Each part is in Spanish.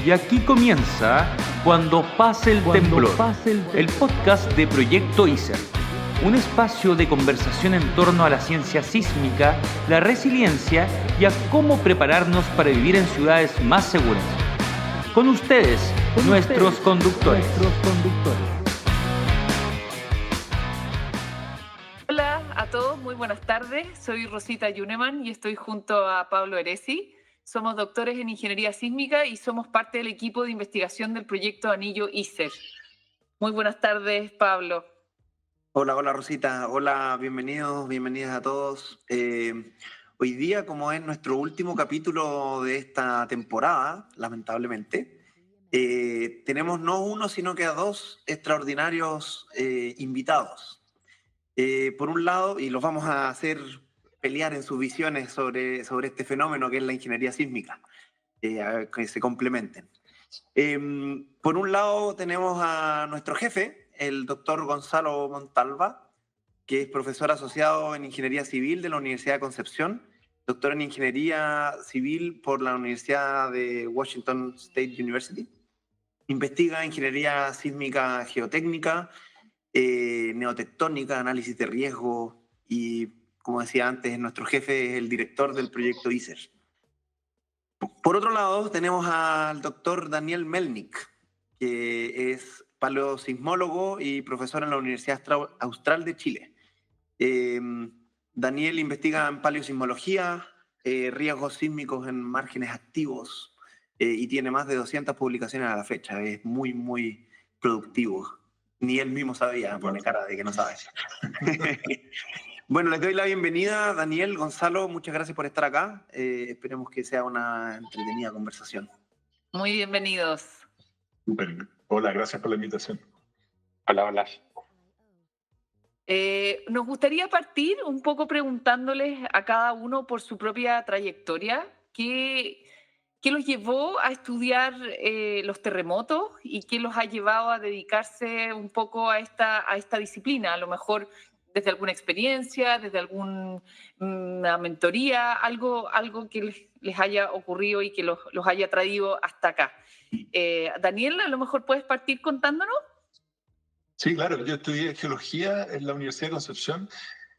Y aquí comienza Cuando pase el temblor, el podcast de Proyecto ISER, un espacio de conversación en torno a la ciencia sísmica, la resiliencia y a cómo prepararnos para vivir en ciudades más seguras. Con ustedes, nuestros conductores. Hola a todos, muy buenas tardes. Soy Rosita Yuneman y estoy junto a Pablo Eresi. Somos doctores en Ingeniería Sísmica y somos parte del equipo de investigación del proyecto Anillo ISER. Muy buenas tardes, Pablo. Hola Rosita, hola, bienvenidas a todos. Hoy día, como es nuestro último capítulo de esta temporada, lamentablemente, tenemos no uno, sino que a dos extraordinarios invitados. Por un lado, y los vamos a hacer pelear en sus visiones sobre este fenómeno que es la ingeniería sísmica, a que se complementen. Por un lado tenemos a nuestro jefe, el doctor Gonzalo Montalva, que es profesor asociado en Ingeniería Civil de la Universidad de Concepción, doctor en Ingeniería Civil por la Universidad de Washington State University. Investiga ingeniería sísmica geotécnica, neotectónica, análisis de riesgo y, como decía antes, nuestro jefe es el director del proyecto ISER. Por otro lado, tenemos al doctor Daniel Melnik, que es paleosismólogo y profesor en la Universidad Austral de Chile. Daniel investiga en paleosismología, riesgos sísmicos en márgenes activos y tiene más de 200 publicaciones a la fecha. Es muy productivo. Ni él mismo sabía, pone cara de que no sabe. Bueno, les doy la bienvenida, Daniel, Gonzalo, muchas gracias por estar acá. Esperemos que sea una entretenida conversación. Muy bienvenidos. Super. Hola, gracias por la invitación. Hola. Nos gustaría partir un poco preguntándoles a cada uno por su propia trayectoria. ¿Qué los llevó a estudiar los terremotos y qué los ha llevado a dedicarse un poco a esta disciplina? A lo mejor desde alguna experiencia, desde alguna mentoría, algo que les haya ocurrido y que los haya traído hasta acá. Daniel, a lo mejor puedes partir contándonos. Sí, claro, yo estudié geología en la Universidad de Concepción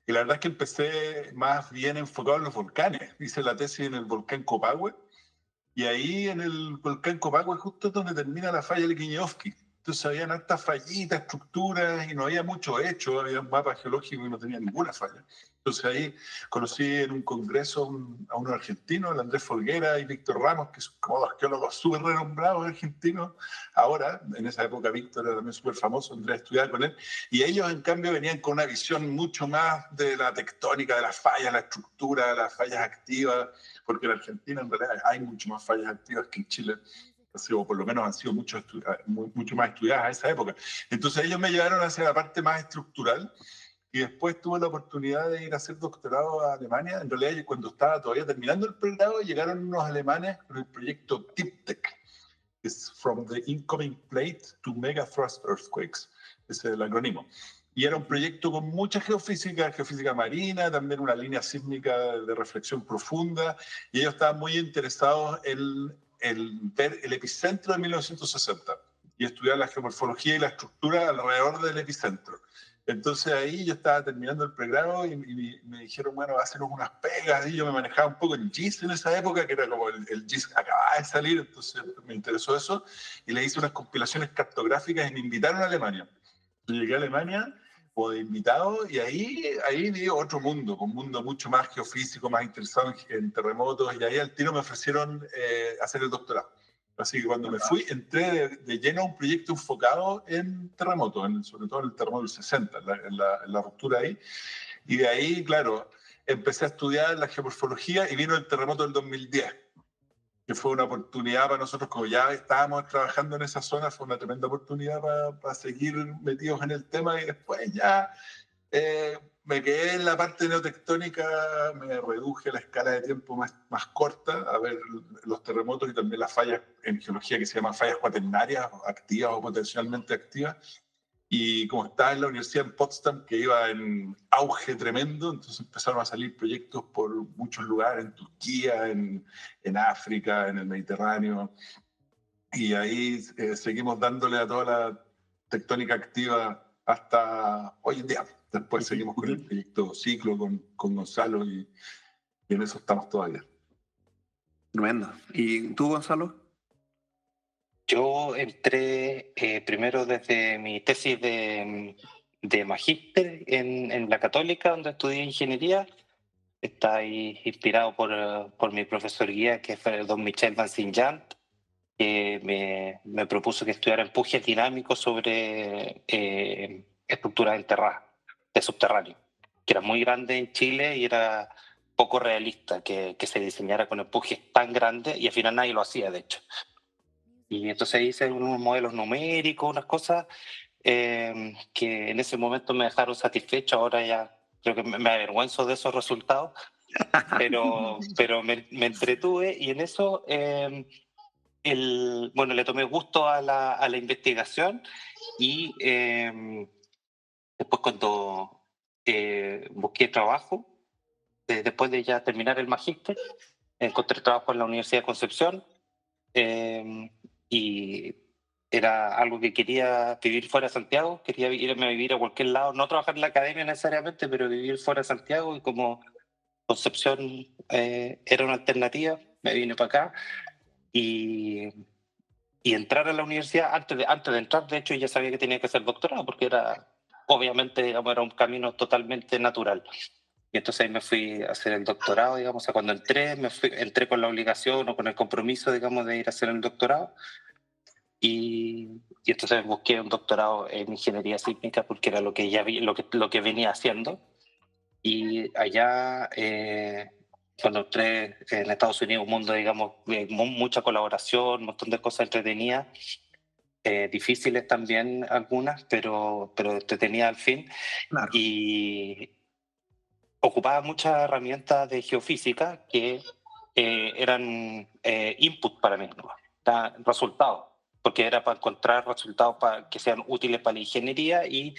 y la verdad es que empecé más bien enfocado en los volcanes. Hice la tesis en el volcán Copahue y ahí en el volcán Copahue justo es donde termina la falla de Liquiñe-Ofqui. Entonces habían hartas fallitas, estructuras y no había mucho hecho, había un mapa geológico y no tenía ninguna falla. Entonces ahí conocí en un congreso a unos argentinos, el Andrés Folguera y Víctor Ramos, que son como dos arqueólogos súper renombrados argentinos. Ahora, en esa época Víctor era también súper famoso, Andrés estudiaba con él. Y ellos en cambio venían con una visión mucho más de la tectónica, de las fallas, la estructura, las fallas activas, porque en Argentina en realidad hay mucho más fallas activas que en Chile. O por lo menos han sido mucho más estudiadas a esa época. Entonces ellos me llevaron hacia la parte más estructural y después tuve la oportunidad de ir a hacer doctorado a Alemania. En realidad, cuando estaba todavía terminando el pregrado, llegaron unos alemanes con el proyecto TIPTEC, que es From the Incoming Plate to Mega Thrust Earthquakes, ese es el acrónimo. Y era un proyecto con mucha geofísica marina, también una línea sísmica de reflexión profunda, y ellos estaban muy interesados en ver el epicentro de 1960 y estudiar la geomorfología y la estructura alrededor del epicentro. Entonces ahí yo estaba terminando el pregrado y me dijeron, bueno, hacernos unas pegas, y yo me manejaba un poco en GIS en esa época, que era como el GIS acababa de salir, entonces me interesó eso, y le hice unas compilaciones cartográficas y me invitaron a Alemania. Yo llegué a Alemania como de invitado y ahí vi otro mundo, un mundo mucho más geofísico, más interesado en terremotos, y ahí al tiro me ofrecieron hacer el doctorado. Así que cuando me fui, entré de lleno a un proyecto enfocado en terremotos, sobre todo en el terremoto del 60, en la ruptura ahí. Y de ahí, claro, empecé a estudiar la geomorfología y vino el terremoto del 2010, que fue una oportunidad para nosotros, como ya estábamos trabajando en esa zona, fue una tremenda oportunidad para seguir metidos en el tema, y después ya me quedé en la parte neotectónica, me reduje la escala de tiempo más corta a ver los terremotos y también las fallas en geología que se llaman fallas cuaternarias, activas o potencialmente activas. Y como estaba en la universidad en Potsdam, que iba en auge tremendo, entonces empezaron a salir proyectos por muchos lugares, en Turquía, en África, en el Mediterráneo. y ahí seguimos dándole a toda la tectónica activa hasta hoy en día. Después seguimos con el proyecto Ciclo, con Gonzalo, y en eso estamos todavía. Tremendo. ¿Y tú, Gonzalo? Yo entré primero desde mi tesis de magíster en la Católica, donde estudié ingeniería. Está ahí inspirado por mi profesor guía, que fue el don Michel Vincent-Jean, que me propuso que estudiara empujes dinámicos sobre estructuras enterradas, de subterráneo, que era muy grande en Chile y era poco realista que se diseñara con empujes tan grandes, y al final nadie lo hacía, de hecho. Y entonces hice unos modelos numéricos, unas cosas que en ese momento me dejaron satisfecho. Ahora ya creo que me avergüenzo de esos resultados, pero me entretuve, y en eso bueno, le tomé gusto a la investigación, y después cuando busqué trabajo, después de ya terminar el magíster, encontré trabajo en la Universidad de Concepción, y era algo que quería vivir fuera de Santiago. Quería irme a vivir a cualquier lado, no trabajar en la academia necesariamente, pero vivir fuera de Santiago, y como Concepción era una alternativa, me vine para acá y entrar a la universidad. Antes de entrar, de hecho, ya sabía que tenía que hacer doctorado, porque obviamente, digamos, era un camino totalmente natural. Y entonces ahí me fui a hacer el doctorado, digamos. O sea, cuando entré con la obligación o con el compromiso, digamos, de ir a hacer el doctorado. Y entonces busqué un doctorado en ingeniería sísmica, porque era lo que ya lo que venía haciendo. Y allá, cuando entré en Estados Unidos, un mundo, digamos, mucha colaboración, un montón de cosas entretenidas, difíciles también algunas, pero entretenidas al fin. Claro. Y ocupaba muchas herramientas de geofísica que eran input para mí, ¿no? Resultados, porque era para encontrar resultados que sean útiles para la ingeniería, y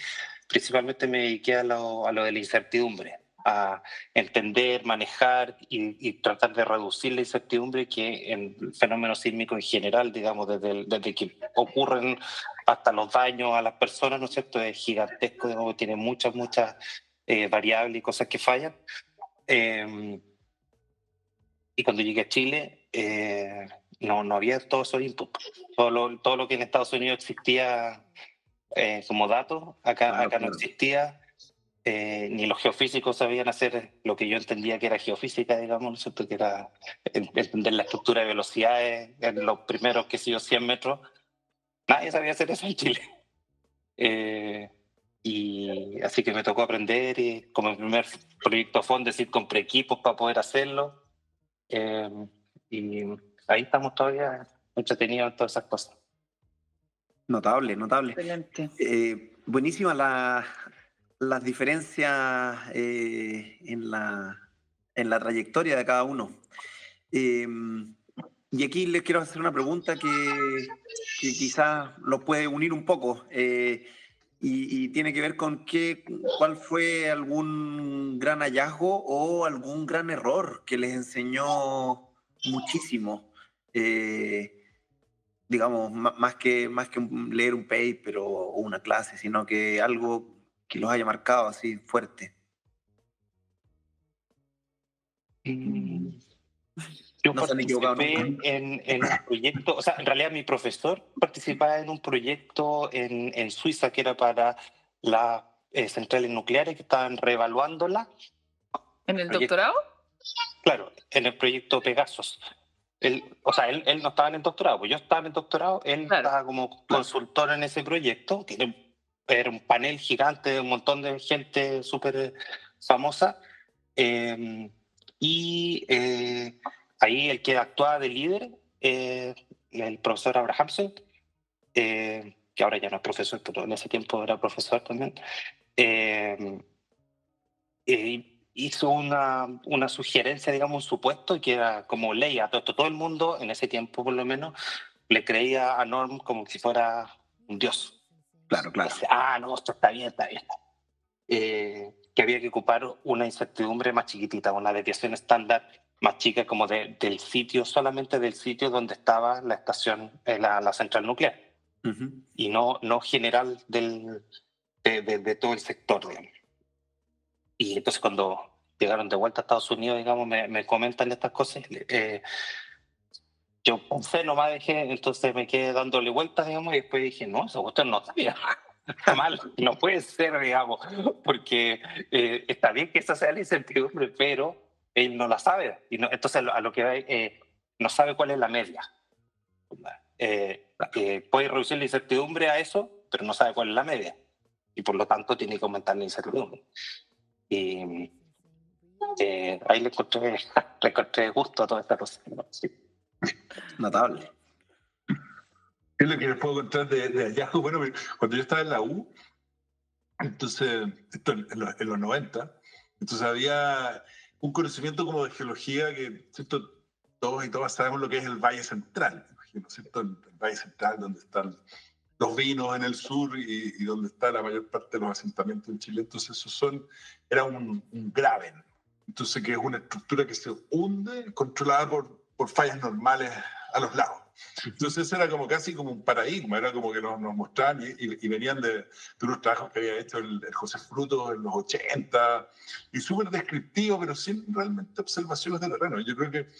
principalmente me dediqué a lo de la incertidumbre, a entender, manejar y tratar de reducir la incertidumbre que en el fenómeno sísmico en general, digamos, desde que ocurren hasta los daños a las personas, ¿no es cierto?, es gigantesco, digamos, tiene muchas variables y cosas que fallan. Y cuando llegué a Chile, no había todos esos inputs. Todo lo que en Estados Unidos existía como datos, acá no existía. Ni los geofísicos sabían hacer lo que yo entendía que era geofísica, digamos, ¿no es cierto?, que era entender la estructura de velocidades en los primeros, 100 metros. Nadie sabía hacer eso en Chile. Y así que me tocó aprender, y como el primer proyecto Fondesit compré equipos para poder hacerlo. Y ahí estamos todavía entretenidos en todas esas cosas. Notable. Excelente. Buenísimas las diferencias en la trayectoria de cada uno. Y aquí les quiero hacer una pregunta que quizás los puede unir un poco, y tiene que ver con cuál fue algún gran hallazgo o algún gran error que les enseñó muchísimo. Digamos, más que leer un paper o una clase, sino que algo que los haya marcado así fuerte. Yo No se han equivocado participé en un proyecto, o sea, en realidad mi profesor participaba en un proyecto en Suiza, que era para las centrales nucleares, que estaban reevaluándola. ¿En el doctorado? Claro, en el proyecto Pegasus. Él no estaba en el doctorado, pues yo estaba en el doctorado, él estaba como consultor en ese proyecto, que era un panel gigante de un montón de gente súper famosa, y ahí el que actuaba de líder, el profesor Abrahamson, que ahora ya no es profesor, pero en ese tiempo era profesor también, hizo una sugerencia, digamos, un supuesto que era como ley a todo el mundo, en ese tiempo por lo menos, le creía a Norm como si fuera un dios. Claro. Entonces, no, esto está bien. Que había que ocupar una incertidumbre más chiquitita, una desviación estándar más chica, como del sitio, solamente del sitio donde estaba la estación, la central nuclear, y no general de todo el sector, digamos. Y entonces cuando llegaron de vuelta a Estados Unidos, digamos, me comentan estas cosas. Yo pensé, nomás dejé, entonces me quedé dándole vueltas, digamos, y después dije, no, esa cuestión no está bien. Está mal, no puede ser, digamos, porque está bien que esa sea la incertidumbre, pero él no la sabe. Y no, entonces a lo que va, no sabe cuál es la media. Puede reducir la incertidumbre a eso, pero no sabe cuál es la media. Y por lo tanto tiene que aumentar la incertidumbre. Y ahí le encontré gusto a toda esta cosa, ¿no? Sí. Notable. Es lo que les puedo contar de hallazgos. Bueno, cuando yo estaba en la U, entonces, esto en los 90, entonces había un conocimiento como de geología que, ¿cierto? Todos y todas sabemos lo que es el Valle Central, imagino, ¿cierto? El Valle Central, donde están los vinos en el sur y donde está la mayor parte de los asentamientos en Chile. Entonces, era un graben. Entonces, que es una estructura que se hunde, controlada por fallas normales a los lados. Entonces era como casi como un paradigma, era como que nos mostraban y venían de unos trabajos que había hecho el José Frutos en los 80, y súper descriptivo, pero sin realmente observaciones de terreno. Yo creo que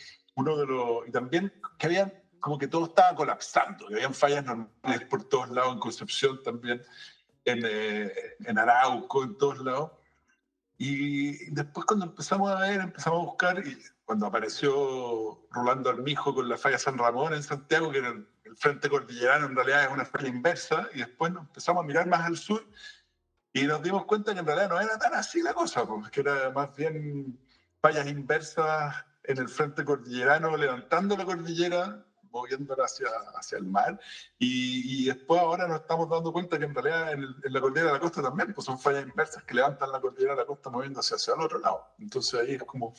y también que había como que todo estaba colapsando, que habían fallas normales por todos lados, en Concepción también, en Arauco, en todos lados. Y después cuando empezamos a buscar, y cuando apareció Rolando Armijo con la falla San Ramón en Santiago, que era el frente cordillerano, en realidad es una falla inversa, y después nos empezamos a mirar más al sur y nos dimos cuenta que en realidad no era tan así la cosa, porque que era más bien fallas inversas en el frente cordillerano, levantando la cordillera, moviéndola hacia el mar, y después ahora nos estamos dando cuenta que en realidad en la cordillera de la costa también pues son fallas inversas que levantan la cordillera de la costa moviéndose hacia el otro lado. Entonces ahí es como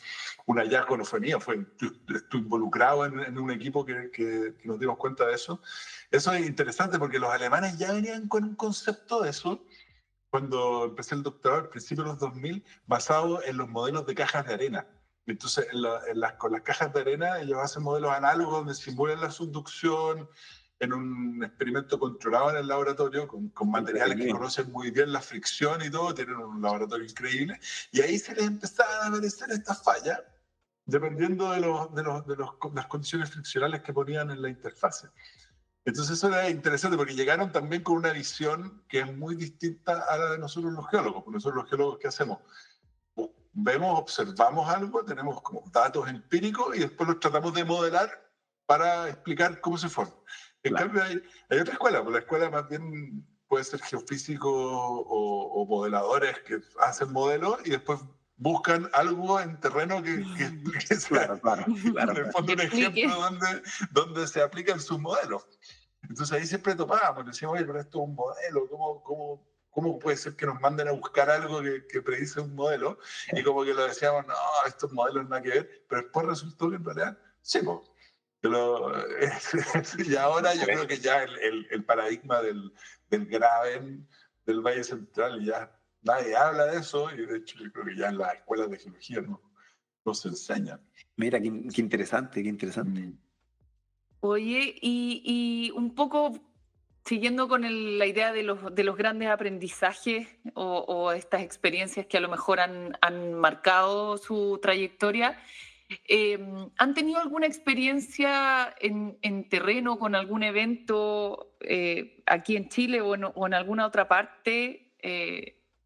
un hallazgo, no fue mío, estuve involucrado en un equipo que nos dimos cuenta de eso. Eso es interesante porque los alemanes ya venían con un concepto de eso cuando empecé el doctorado al principio de los 2000, basado en los modelos de cajas de arena. Entonces, con las cajas de arena, ellos hacen modelos análogos donde simulan la subducción en un experimento controlado en el laboratorio, con materiales que conocen muy bien la fricción y todo, tienen un laboratorio increíble, y ahí se les empezaban a aparecer estas fallas, dependiendo de las condiciones friccionales que ponían en la interfase. Entonces eso era interesante porque llegaron también con una visión que es muy distinta a la de nosotros los geólogos. Porque nosotros los geólogos, ¿qué hacemos? Vemos, observamos algo, tenemos como datos empíricos y después los tratamos de modelar para explicar cómo se forma. En cambio hay otra escuela, pues la escuela más bien puede ser geofísicos o modeladores que hacen modelos y después buscan algo en terreno que explique Claro. En el fondo un ejemplo donde se aplican sus modelos. Entonces ahí siempre topábamos, decíamos, oye, pero esto es un modelo, ¿cómo puede ser que nos manden a buscar algo que predice un modelo? Y como que lo decíamos, no, estos modelos nada que ver, pero después resultó que en realidad, sí, pues. Y ahora yo creo que ya el paradigma del Graben, del Valle Central, ya nadie habla de eso, y de hecho yo creo que ya en las escuelas de geología no se enseña. Mira, qué interesante, qué interesante. Oye, y un poco siguiendo con la idea de los grandes aprendizajes o estas experiencias que a lo mejor han marcado su trayectoria, ¿han tenido alguna experiencia en terreno con algún evento aquí en Chile o en alguna otra parte,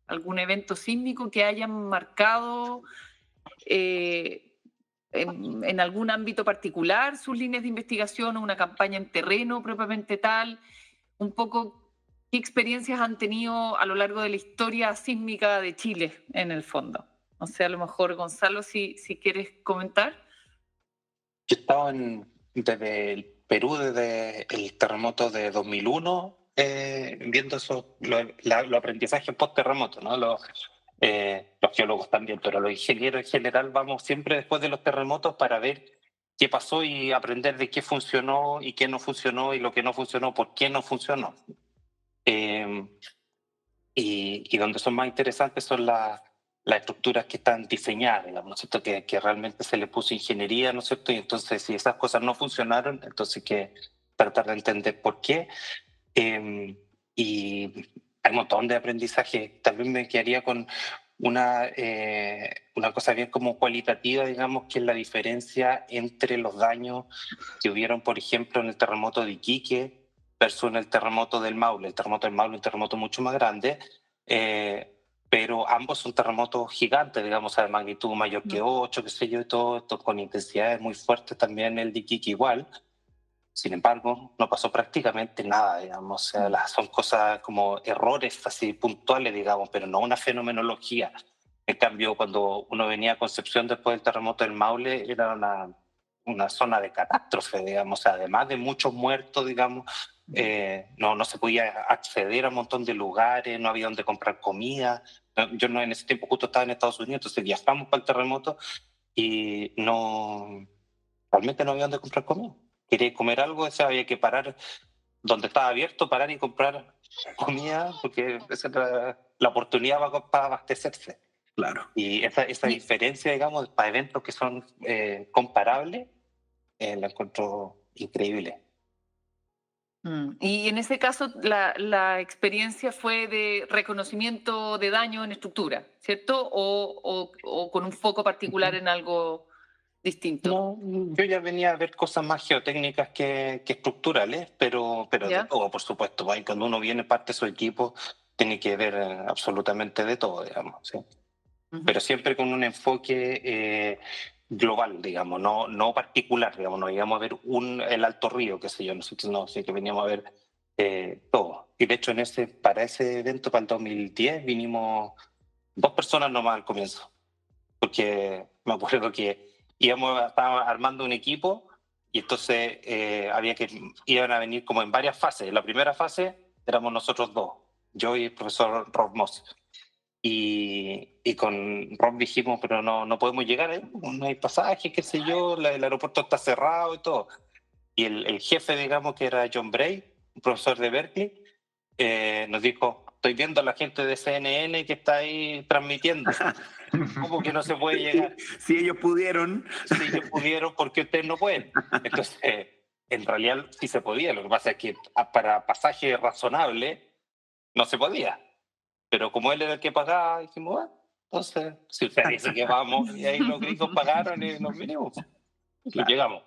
algún evento sísmico que hayan marcado en algún ámbito particular sus líneas de investigación o una campaña en terreno propiamente tal? Un poco, ¿qué experiencias han tenido a lo largo de la historia sísmica de Chile en el fondo? O sea, a lo mejor Gonzalo, si quieres comentar. Yo estaba desde el Perú, desde el terremoto de 2001, viendo los aprendizajes post-terremoto, ¿no? Los geólogos también, pero los ingenieros en general vamos siempre después de los terremotos para ver qué pasó y aprender de qué funcionó y qué no funcionó y lo que no funcionó, por qué no funcionó. Y donde son más interesantes son las las estructuras que están diseñadas, digamos, ¿no es cierto? Que realmente se le puso ingeniería, ¿no es cierto? Y entonces, si esas cosas no funcionaron, entonces hay que tratar de entender por qué. Y hay un montón de aprendizaje. También me quedaría con una cosa bien como cualitativa, digamos, que es la diferencia entre los daños que hubieron, por ejemplo, en el terremoto de Iquique versus en el terremoto del Maule. El terremoto del Maule es un terremoto mucho más grande, pero ambos son terremotos gigantes, digamos, de magnitud mayor que 8, qué sé yo, y todo esto con intensidades muy fuertes, también el de Iquique igual. Sin embargo, no pasó prácticamente nada, digamos, o sea, son cosas como errores así puntuales, digamos, pero no una fenomenología. En cambio, cuando uno venía a Concepción después del terremoto del Maule, era una zona de catástrofe, digamos, o sea, además de muchos muertos, digamos, no se podía acceder a un montón de lugares, no había donde comprar comida. Yo no, en ese tiempo justo estaba en Estados Unidos, entonces viajamos para el terremoto y realmente no había donde comprar comida. Quería comer algo, o sea, había que parar donde estaba abierto, parar y comprar comida, porque esa era la oportunidad para abastecerse. Claro. Y esa diferencia, digamos, para eventos que son comparables, la encuentro increíble. Y en ese caso, la experiencia fue de reconocimiento de daño en estructura, ¿cierto? ¿O con un foco particular en algo distinto? No, yo ya venía a ver cosas más geotécnicas que estructurales, pero de todo, por supuesto. ¿Va? Y cuando uno viene parte de su equipo, tiene que ver absolutamente de todo, digamos. ¿Sí? Pero siempre con un enfoque global, digamos, no particular, digamos, no íbamos a ver el Alto Río, qué sé yo, nosotros no, sí que veníamos a ver todo. Y de hecho, para ese evento, para el 2010, vinimos 2 personas nomás al comienzo, porque me acuerdo que estábamos armando un equipo y entonces iban a venir como en varias fases. En la primera fase éramos nosotros 2, yo y el profesor Rob Moss. Y con Rob dijimos, pero no podemos llegar ahí, no hay pasajes, qué sé yo, el aeropuerto está cerrado y todo. Y el jefe, digamos, que era John Bray, un profesor de Berkeley, nos dijo, estoy viendo a la gente de CNN que está ahí transmitiendo. ¿Cómo que no se puede llegar? Si ellos pudieron. Si ellos pudieron, ¿por qué ustedes no pueden? Entonces, en realidad sí se podía. Lo que pasa es que para pasaje razonable no se podía. Pero como él era el que pagaba, dijimos, bueno, entonces, si usted dice que vamos, y ahí los gringos pagaron y nos vinimos. Claro. Y llegamos.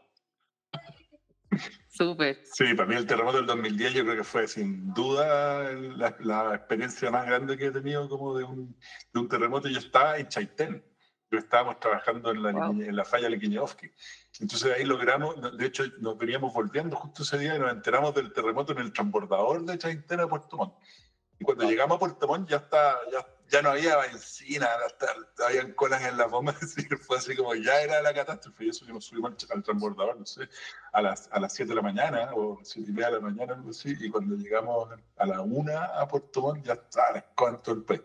Súper. Sí, para mí el terremoto del 2010 yo creo que fue sin duda la experiencia más grande que he tenido como de un terremoto. Yo estaba en Chaitén, estábamos trabajando en la falla Liquiñovsky. Entonces ahí logramos, de hecho nos veníamos volviendo justo ese día y nos enteramos del terremoto en el transbordador de Chaitén a Puerto Montt. Y cuando llegamos a Puerto Montt ya no había benzina, habían colas en las bombas, es decir, fue así como ya era la catástrofe. Y eso que nos subimos al transbordador, no sé, a las 7 de la mañana o 7:30 de la mañana, algo así, y cuando llegamos a la 1 a Puerto Montt ya estaba en todo el país.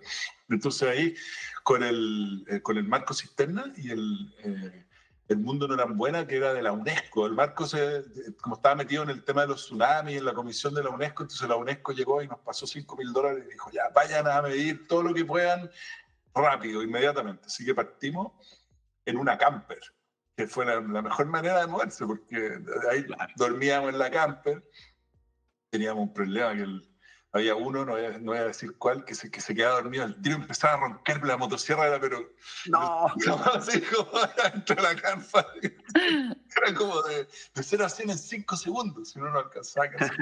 Entonces ahí, con el marco cisterna y el mundo no era buena, que era de la UNESCO. El marco, como estaba metido en el tema de los tsunamis, en la comisión de la UNESCO, entonces la UNESCO llegó y nos pasó $5.000 y dijo, ya, vayan a medir todo lo que puedan rápido, inmediatamente. Así que partimos en una camper, que fue la mejor manera de moverse, porque ahí dormíamos en la camper, teníamos un problema que había uno, no voy a decir cuál, que se quedaba dormido al tiro, empezaba a roncar la motosierra, pero no, así como dentro de la campa, era como de 0 a 100 en 5 segundos, si uno no alcanzaba a casi.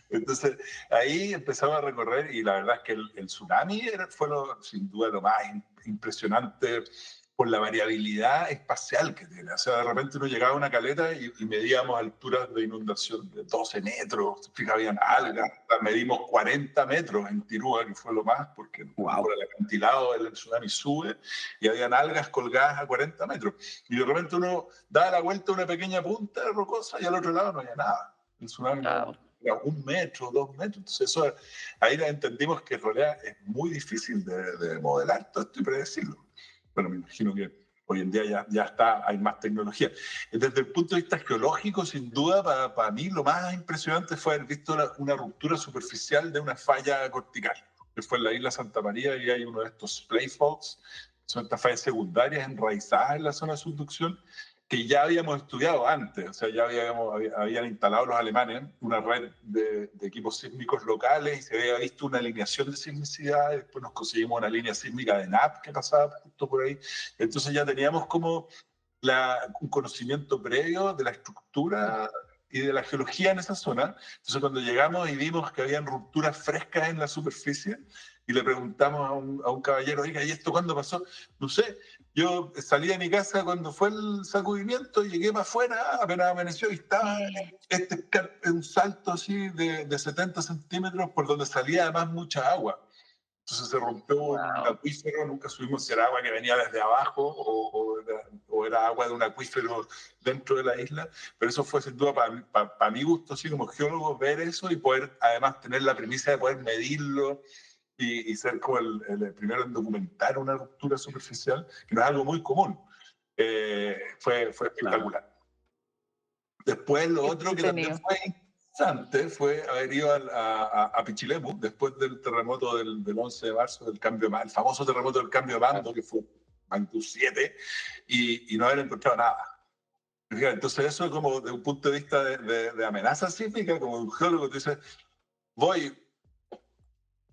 Entonces ahí empezamos a recorrer y la verdad es que el tsunami fue sin duda lo más impresionante por la variabilidad espacial que tiene. O sea, de repente uno llegaba a una caleta y medíamos alturas de inundación de 12 metros, fíjate, habían algas, medimos 40 metros en Tirúa, que fue lo más, porque por el acantilado el tsunami sube y habían algas colgadas a 40 metros. Y de repente uno daba la vuelta a una pequeña punta rocosa y al otro lado no había nada. El tsunami era 1 metro, 2 metros. Entonces ahí entendimos que en realidad es muy difícil de modelar todo esto y predecirlo. Bueno, me imagino que hoy en día ya hay más tecnología. Desde el punto de vista geológico, sin duda, para mí lo más impresionante fue haber visto una ruptura superficial de una falla cortical, que fue en la isla Santa María, y hay uno de estos splay faults, son estas fallas secundarias enraizadas en la zona de subducción, que ya habíamos estudiado antes. O sea, ya habían instalado los alemanes una red de equipos sísmicos locales y se había visto una alineación de sismicidad. Después nos conseguimos una línea sísmica de NAP que pasaba justo por ahí. Entonces ya teníamos como un conocimiento previo de la estructura y de la geología en esa zona. Entonces cuando llegamos y vimos que habían rupturas frescas en la superficie y le preguntamos a un caballero, oiga, ¿y esto cuándo pasó? No sé, yo salí de mi casa cuando fue el sacudimiento, llegué para afuera, apenas amaneció y estaba un salto así de 70 centímetros por donde salía además mucha agua. Entonces se rompió un acuífero, nunca supimos si era agua que venía desde abajo o era agua de un acuífero dentro de la isla, pero eso fue sin duda para mi gusto, así como geólogo, ver eso y poder además tener la premisa de poder medirlo y ser como el primero en documentar una ruptura superficial, que no es algo muy común. Fue espectacular. Después lo otro que también fue interesante fue haber ido a Pichilemu después del terremoto del 11 de marzo, el famoso terremoto del cambio de mando, que fue magnitud 7, y no haber encontrado nada. Entonces eso como de un punto de vista de amenaza sísmica, como un geólogo, te dice, voy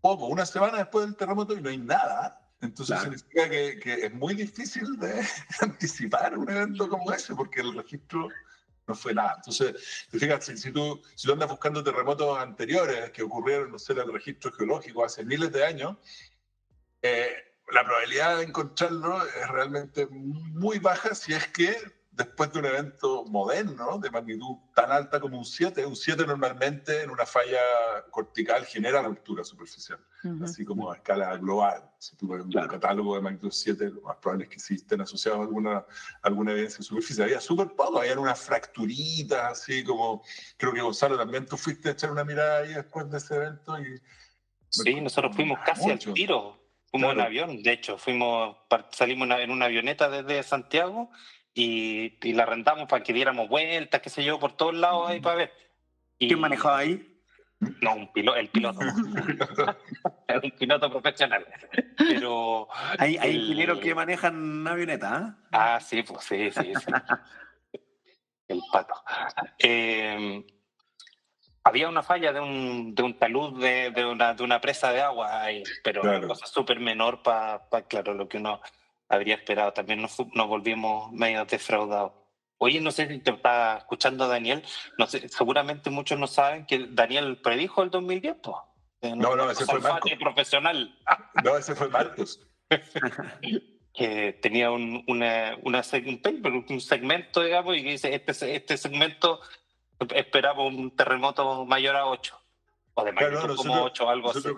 una semana después del terremoto y no hay nada. Entonces significa que es muy difícil de anticipar un evento como ese, porque el registro no fue nada. Entonces, te fijas, si tú andas buscando terremotos anteriores que ocurrieron, no sé, en el registro geológico hace miles de años, la probabilidad de encontrarlo es realmente muy baja si es que después de un evento moderno de magnitud tan alta como un 7 normalmente en una falla cortical genera ruptura superficial, así como a escala global. Si tú ves un catálogo de magnitud 7, lo más probable es que sí estén asociados a alguna evidencia superficial. Había súper poco, había unas fracturitas, así como, creo que Gonzalo también tú fuiste a echar una mirada ahí después de ese evento. Sí, nosotros fuimos casi al tiro. Fuimos en avión, de hecho, salimos en una avioneta desde Santiago y la rentamos para que diéramos vueltas, qué sé yo, por todos lados ahí para ver. ¿Quién manejaba ahí? No, el piloto. Un piloto profesional. Pero hay ingenieros que manejan avioneta, ¿eh? Ah, sí, pues sí. El pato. Había una falla de un talud de una presa de agua ahí, pero una cosa súper menor para lo que uno habría esperado. También nos volvimos medio defraudados. Oye, no sé si te está escuchando Daniel, no sé, seguramente muchos no saben que Daniel predijo el 2010, pues. No, ese fue Marcos. Profesional. No, ese fue Marcos. Que tenía un paper, un segmento, digamos, y que dice, este segmento esperaba un terremoto mayor a 8, o de magnitud como 8, algo así.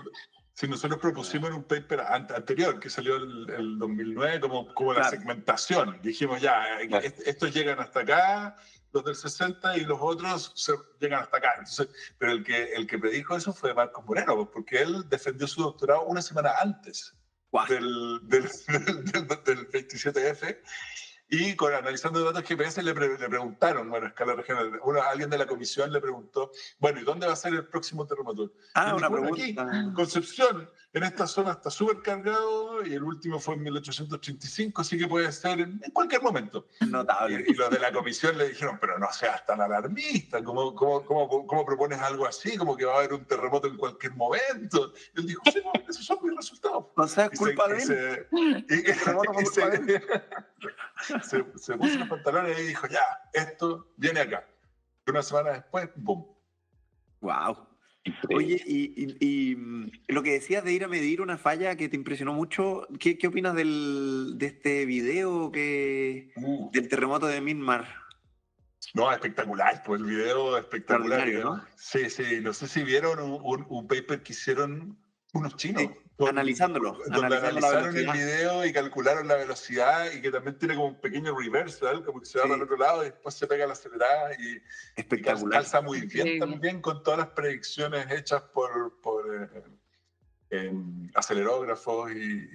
Sí, nosotros propusimos en un paper anterior, que salió el 2009, como la segmentación. Dijimos, estos llegan hasta acá, los del 60, y los otros llegan hasta acá. Entonces, pero el que predijo eso fue Marcos Moreno, porque él defendió su doctorado una semana antes del 27F, y analizando datos GPS le preguntaron, a escala regional, alguien de la comisión le preguntó, ¿y dónde va a ser el próximo terremoto? Una pregunta. Aquí, en Concepción, en esta zona está súper cargado, y el último fue en 1835, así que puede ser en cualquier momento. Notable. Y los de la comisión le dijeron, pero no seas tan alarmista, ¿cómo propones algo así? Como que va a haber un terremoto en cualquier momento. Y él dijo, sí, no, esos son mis resultados. O sea, es culpa de él. Se puso los pantalones y dijo, esto viene acá. Y una semana después, ¡boom! ¡Wow! Oye, y lo que decías de ir a medir una falla que te impresionó mucho, ¿qué opinas de este video del terremoto de Myanmar? No, espectacular, pues el video espectacular. ¿No? Sí, no sé si vieron un paper que hicieron unos chinos. Analizándolo. Donde analizaron el video y calcularon la velocidad, y que también tiene como un pequeño reversal, como que se va para el otro lado y después se pega la acelerada y calza muy bien también con todas las predicciones hechas por acelerógrafos y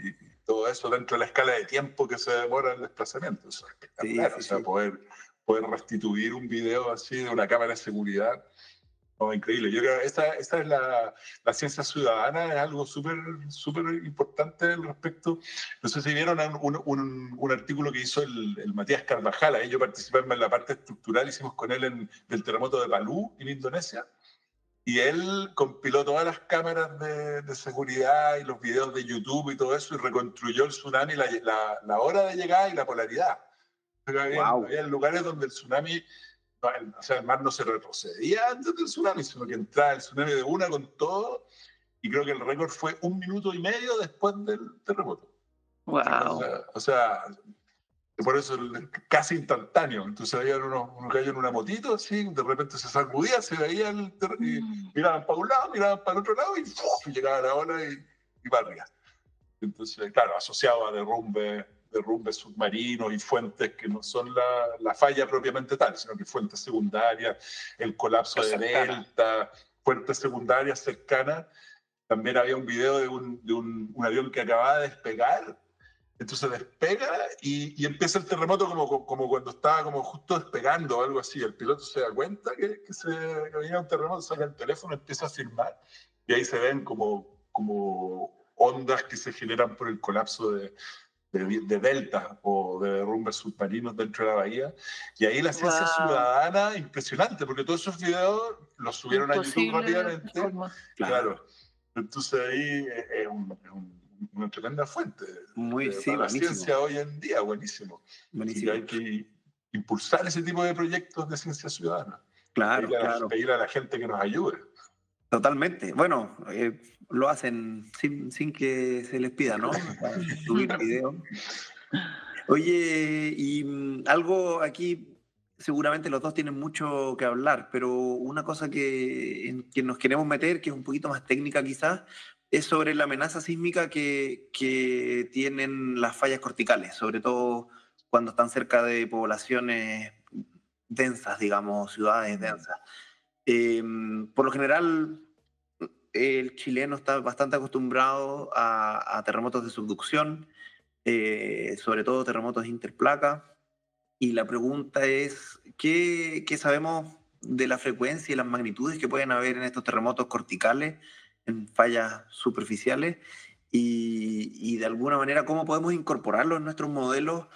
todo eso dentro de la escala de tiempo que se demora el desplazamiento. Eso es espectacular. Poder restituir un video así de una cámara de seguridad. No, increíble. Yo creo que esa es la ciencia ciudadana, es algo súper importante al respecto. No sé si vieron un artículo que hizo el Matías Carvajal, ahí yo participé en la parte estructural, hicimos con él del terremoto de Palu, en Indonesia, y él compiló todas las cámaras de seguridad y los videos de YouTube y todo eso, y reconstruyó el tsunami, la hora de llegada y la polaridad. Pero había lugares donde el tsunami... O sea, el mar no se retrocedía antes del tsunami, sino que entraba el tsunami de una con todo, y creo que el récord fue 1 minuto y medio después del terremoto. Wow. O sea, por eso casi instantáneo. Entonces había unos gallos en una motito, así, de repente se sacudía, se veía y miraban para un lado, miraban para el otro lado, y ¡fuf! Llegaba la ola y barría. Entonces, claro, asociado a derrumbes submarinos y fuentes que no son la falla propiamente tal, sino que fuentes secundarias, el colapso de delta, fuentes secundarias cercanas. También había un video de un avión que acababa de despegar, entonces despega y empieza el terremoto como cuando estaba como justo despegando o algo así. El piloto se da cuenta que venía un terremoto, saca el teléfono, empieza a filmar y ahí se ven como ondas que se generan por el colapso de deltas o de derrumbes submarinos dentro de la bahía. Y ahí la ciencia ciudadana, impresionante, porque todos esos videos los subieron a YouTube rápidamente. Claro. Entonces ahí es una tremenda fuente para la ciencia hoy en día, buenísimo. Y hay que impulsar ese tipo de proyectos de ciencia ciudadana. Pedirle a la gente que nos ayude. Totalmente. Bueno, lo hacen sin que se les pida, ¿no? Subir video. Oye, y algo aquí, seguramente los dos tienen mucho que hablar, pero una cosa en que nos queremos meter, que es un poquito más técnica quizás, es sobre la amenaza sísmica que tienen las fallas corticales, sobre todo cuando están cerca de poblaciones densas, digamos, ciudades densas. Por lo general, el chileno está bastante acostumbrado a terremotos de subducción, sobre todo terremotos interplaca. Y la pregunta es, ¿qué sabemos de la frecuencia y las magnitudes que pueden haber en estos terremotos corticales, en fallas superficiales? Y de alguna manera, ¿cómo podemos incorporarlo en nuestros modelos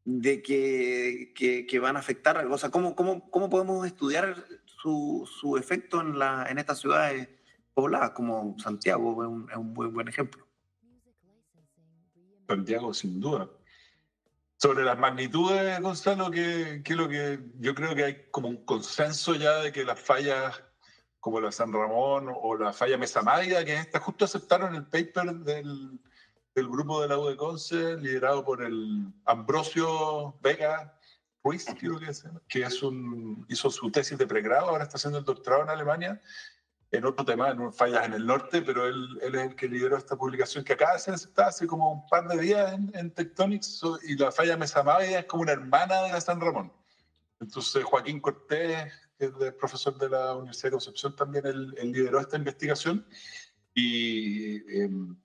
de que van a afectar? O sea, ¿cómo podemos estudiar su efecto en estas ciudades pobladas como Santiago? Es un muy buen ejemplo. Santiago, sin duda. Sobre las magnitudes, Gonzalo, que lo que yo creo que hay como un consenso ya de que las fallas como la San Ramón o la falla Mesa Maida, que justo aceptaron el paper del grupo de la U de Conce, liderado por el Ambrosio Vega Ruiz, creo que hizo su tesis de pregrado, ahora está haciendo el doctorado en Alemania, en otro tema, en fallas en el norte, pero él es el que lideró esta publicación que acaba de ser aceptada hace como un par de días en Tectonics, y la falla Mesa Maida es como una hermana de la San Ramón. Entonces Joaquín Cortés, que es el profesor de la Universidad de Concepción, también él lideró esta investigación, y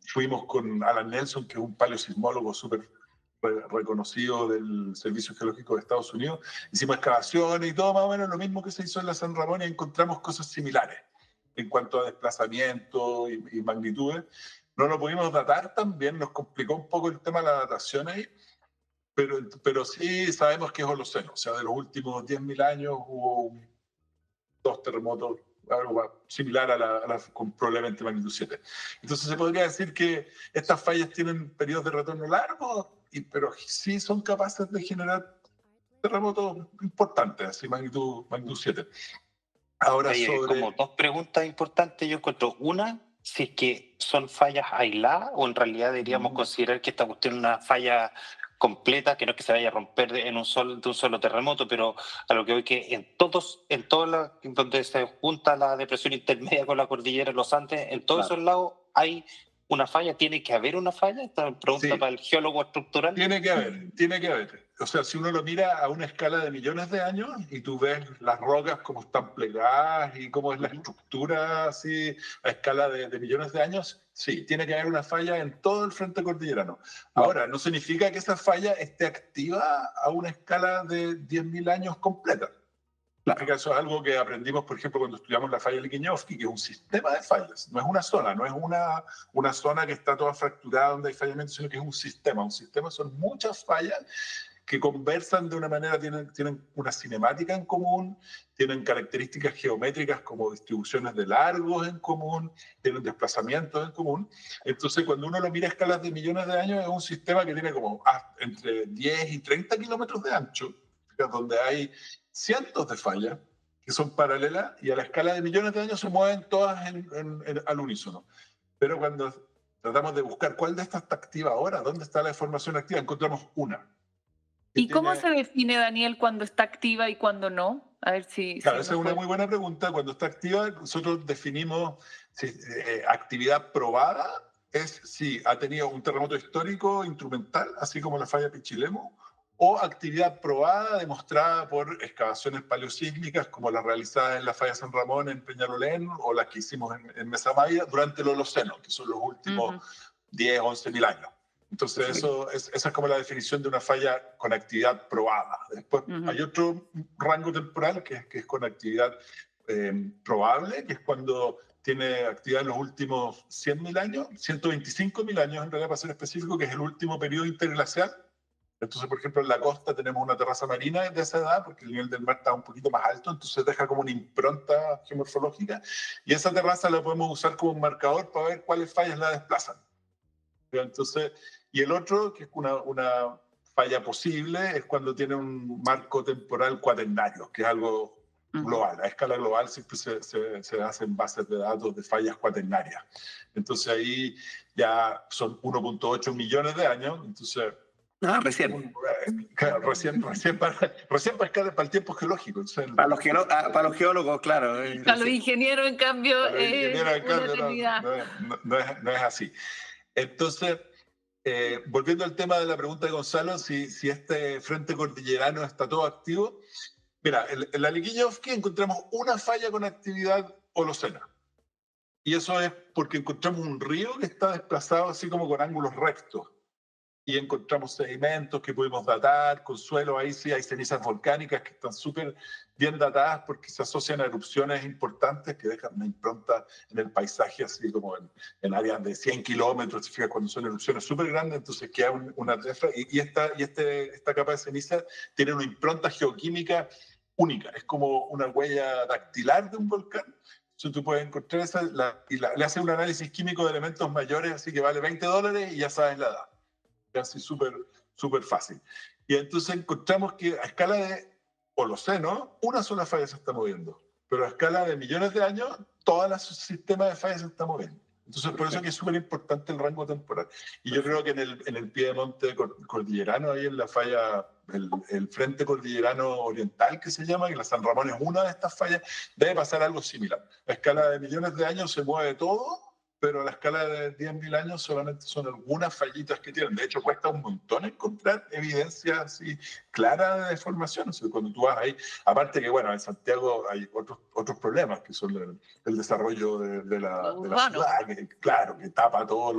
fuimos con Alan Nelson, que es un paleosismólogo súper reconocido del Servicio Geológico de Estados Unidos. Hicimos excavaciones y todo más o menos lo mismo que se hizo en la San Ramón, y encontramos cosas similares en cuanto a desplazamiento y magnitudes. No lo pudimos datar también, nos complicó un poco el tema de la datación ahí, pero sí sabemos que es Holoceno. O sea, de los últimos 10.000 años hubo 2 terremotos, algo similar con probablemente magnitud 7. Entonces se podría decir que estas fallas tienen periodos de retorno largos, pero sí son capaces de generar terremotos importantes, así magnitud 7. Ahora como 2 preguntas importantes yo encuentro. Una, si es que son fallas aisladas o en realidad deberíamos considerar que esta cuestión es una falla completa, que no es que se vaya a romper de un solo terremoto, pero a lo que voy que en todos donde se junta la depresión intermedia con la cordillera de los Andes, en todos esos lados hay una falla, tiene que haber una falla. Esta pregunta para el geólogo estructural. Tiene que haber. O sea, si uno lo mira a una escala de millones de años y tú ves las rocas cómo están plegadas y cómo es la estructura así a escala de millones de años, sí, tiene que haber una falla en todo el frente cordillerano. Ahora, no significa que esa falla esté activa a una escala de 10.000 años completa. Claro. Eso es algo que aprendimos, por ejemplo, cuando estudiamos la falla Liquiñowski, que es un sistema de fallas, no es una zona, no es una zona que está toda fracturada donde hay fallamientos, sino que es un sistema. Un sistema son muchas fallas que conversan de una manera, tienen una cinemática en común, tienen características geométricas como distribuciones de largos en común, tienen desplazamientos en común. Entonces, cuando uno lo mira a escalas de millones de años, es un sistema que tiene como entre 10 y 30 kilómetros de ancho, donde hay cientos de fallas que son paralelas y a la escala de millones de años se mueven todas al unísono. Pero cuando tratamos de buscar cuál de estas está activa ahora, dónde está la deformación activa, encontramos una. ¿Y cómo se define, Daniel, cuando está activa y cuando no? A ver si... Claro, esa es una muy buena pregunta. Cuando está activa, nosotros definimos actividad probada, es si ha tenido un terremoto histórico instrumental, así como la falla Pichilemu, o actividad probada demostrada por excavaciones paleosísmicas como las realizadas en la falla San Ramón en Peñalolén o las que hicimos en Mesa Maya durante el Holoceno, que son los últimos 10, 11 mil años. Entonces esa es como la definición de una falla con actividad probada. Después hay otro rango temporal que es con actividad probable, que es cuando tiene actividad en los últimos 100.000 años, 125.000 años en realidad para ser específico, que es el último periodo interglacial. Entonces, por ejemplo, en la costa tenemos una terraza marina de esa edad, porque el nivel del mar está un poquito más alto, entonces deja como una impronta geomorfológica, y esa terraza la podemos usar como un marcador para ver cuáles fallas la desplazan. Entonces, y el otro, que es una falla posible, es cuando tiene un marco temporal cuaternario, que es algo global. A escala global siempre se hacen bases de datos de fallas cuaternarias. Entonces ahí ya son 1.8 millones de años, entonces... recién. Claro, recién para el tiempo geológico. Entonces, para los geólogos, claro. Para los ingenieros, en cambio, no es así. Entonces, volviendo al tema de la pregunta de Gonzalo, si este frente cordillerano está todo activo, mira, en la Liquiñowski encontramos una falla con actividad holocena. Y eso es porque encontramos un río que está desplazado así como con ángulos rectos. Y encontramos sedimentos que pudimos datar, con suelo, ahí sí hay cenizas volcánicas que están súper bien datadas porque se asocian a erupciones importantes que dejan una impronta en el paisaje, así como en áreas de 100 kilómetros, fíjate, cuando son erupciones súper grandes, entonces queda una cefra, y esta capa de ceniza tiene una impronta geoquímica única, es como una huella dactilar de un volcán. Entonces tú puedes encontrar esa, le haces un análisis químico de elementos mayores, así que vale $20 y ya sabes la edad. Así súper fácil. Y entonces encontramos que a escala de Holoceno, una sola falla se está moviendo, pero a escala de millones de años, todo el sistema de fallas se está moviendo. Entonces, por eso es que es súper importante el rango temporal. Y yo creo que en el piedemonte cordillerano, ahí en la falla, el frente cordillerano oriental, que se llama, que la San Ramón es una de estas fallas, debe pasar algo similar. A escala de millones de años se mueve todo, pero a la escala de 10.000 años solamente son algunas fallitas que tienen. De hecho, cuesta un montón encontrar evidencia así clara de deformación. O sea, cuando tú vas ahí, aparte que, bueno, en Santiago hay otros problemas, que son el desarrollo de la ciudad, que, claro, que tapa todos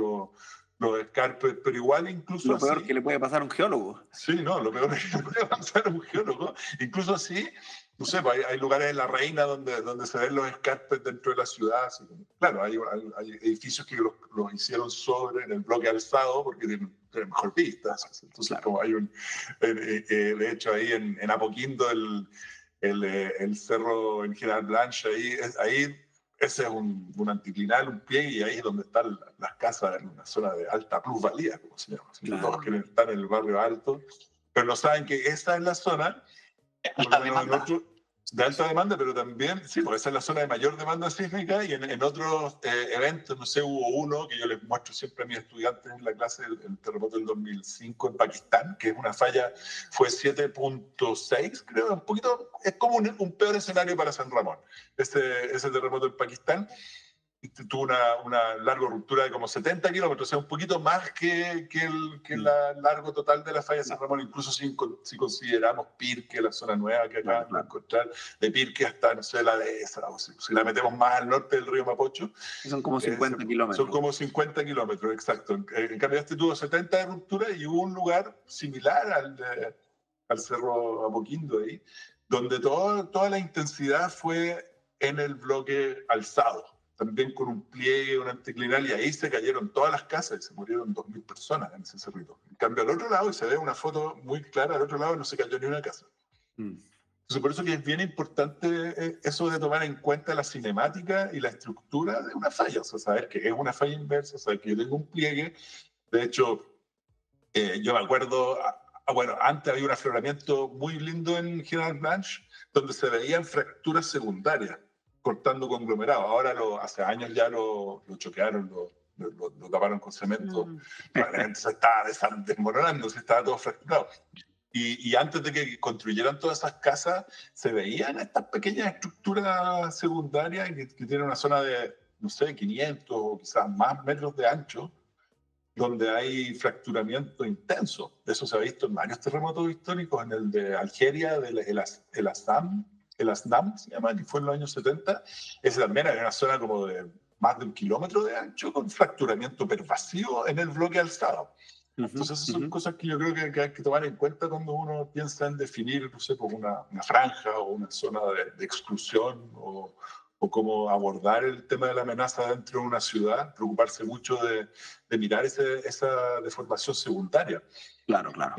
los escarpes, pero igual incluso lo peor así, que le puede pasar a un geólogo. Sí, no, lo peor que le puede pasar a un geólogo. Incluso así, no sé, hay lugares en La Reina donde se ven los escarpes dentro de la ciudad. Así, claro, hay edificios que los hicieron en el bloque alzado porque tienen mejor vista. Entonces, claro, como hay de hecho, ahí en Apoquindo, el cerro en General Blanche, ahí ese es un anticlinal, un pie, y ahí es donde están las casas en una zona de alta plusvalía, como se llama. Claro. Todos quieren estar en el barrio alto, pero no saben que esa es la zona de alta demanda, pero también, sí, porque esa es la zona de mayor demanda sísmica, y en otros eventos, no sé, hubo uno que yo les muestro siempre a mis estudiantes en la clase, el terremoto del 2005 en Pakistán, que es una falla, fue 7.6, creo, un poquito, es como un peor escenario para San Ramón, ese terremoto en Pakistán. Tuvo una larga ruptura de como 70 kilómetros, o sea, un poquito más que el largo total de la falla de San Ramón, incluso si consideramos Pirque, la zona nueva que acabamos de encontrar, de Pirque hasta, no sé, la dehesa, o si la metemos más al norte del río Mapocho. Son como 50 kilómetros. Son como 50 kilómetros, exacto. En cambio, este tuvo 70 de ruptura y hubo un lugar similar al Cerro Apoquindo ahí, donde toda la intensidad fue en el bloque alzado, también con un pliegue, un anticlinal, y ahí se cayeron todas las casas y se murieron 2.000 personas en ese cerrito. En cambio, al otro lado, y se ve una foto muy clara, al otro lado no se cayó ni una casa. Entonces, por eso que es bien importante eso de tomar en cuenta la cinemática y la estructura de una falla, o sea, saber que es una falla inversa, saber que yo tengo un pliegue. De hecho, yo me acuerdo, bueno, antes había un afloramiento muy lindo en General Blanche, donde se veían fracturas secundarias, cortando conglomerados. Ahora, hace años ya lo choquearon, lo taparon con cemento. Realmente se estaba desmoronando, se estaba todo fracturado. Y antes de que construyeran todas esas casas, se veían estas pequeñas estructuras secundarias que tienen una zona de, no sé, 500 o quizás más metros de ancho, donde hay fracturamiento intenso. Eso se ha visto en varios terremotos históricos, en el de Algeria, el Asnam se llama, que fue en los años 70. Ese también era una zona como de más de 1 kilómetro de ancho, con fracturamiento pervasivo en el bloque alzado. Entonces, esas son cosas que yo creo que hay que tomar en cuenta cuando uno piensa en definir, no sé, como una franja o una zona de exclusión o cómo abordar el tema de la amenaza dentro de una ciudad, preocuparse mucho de mirar esa deformación secundaria. Claro, claro.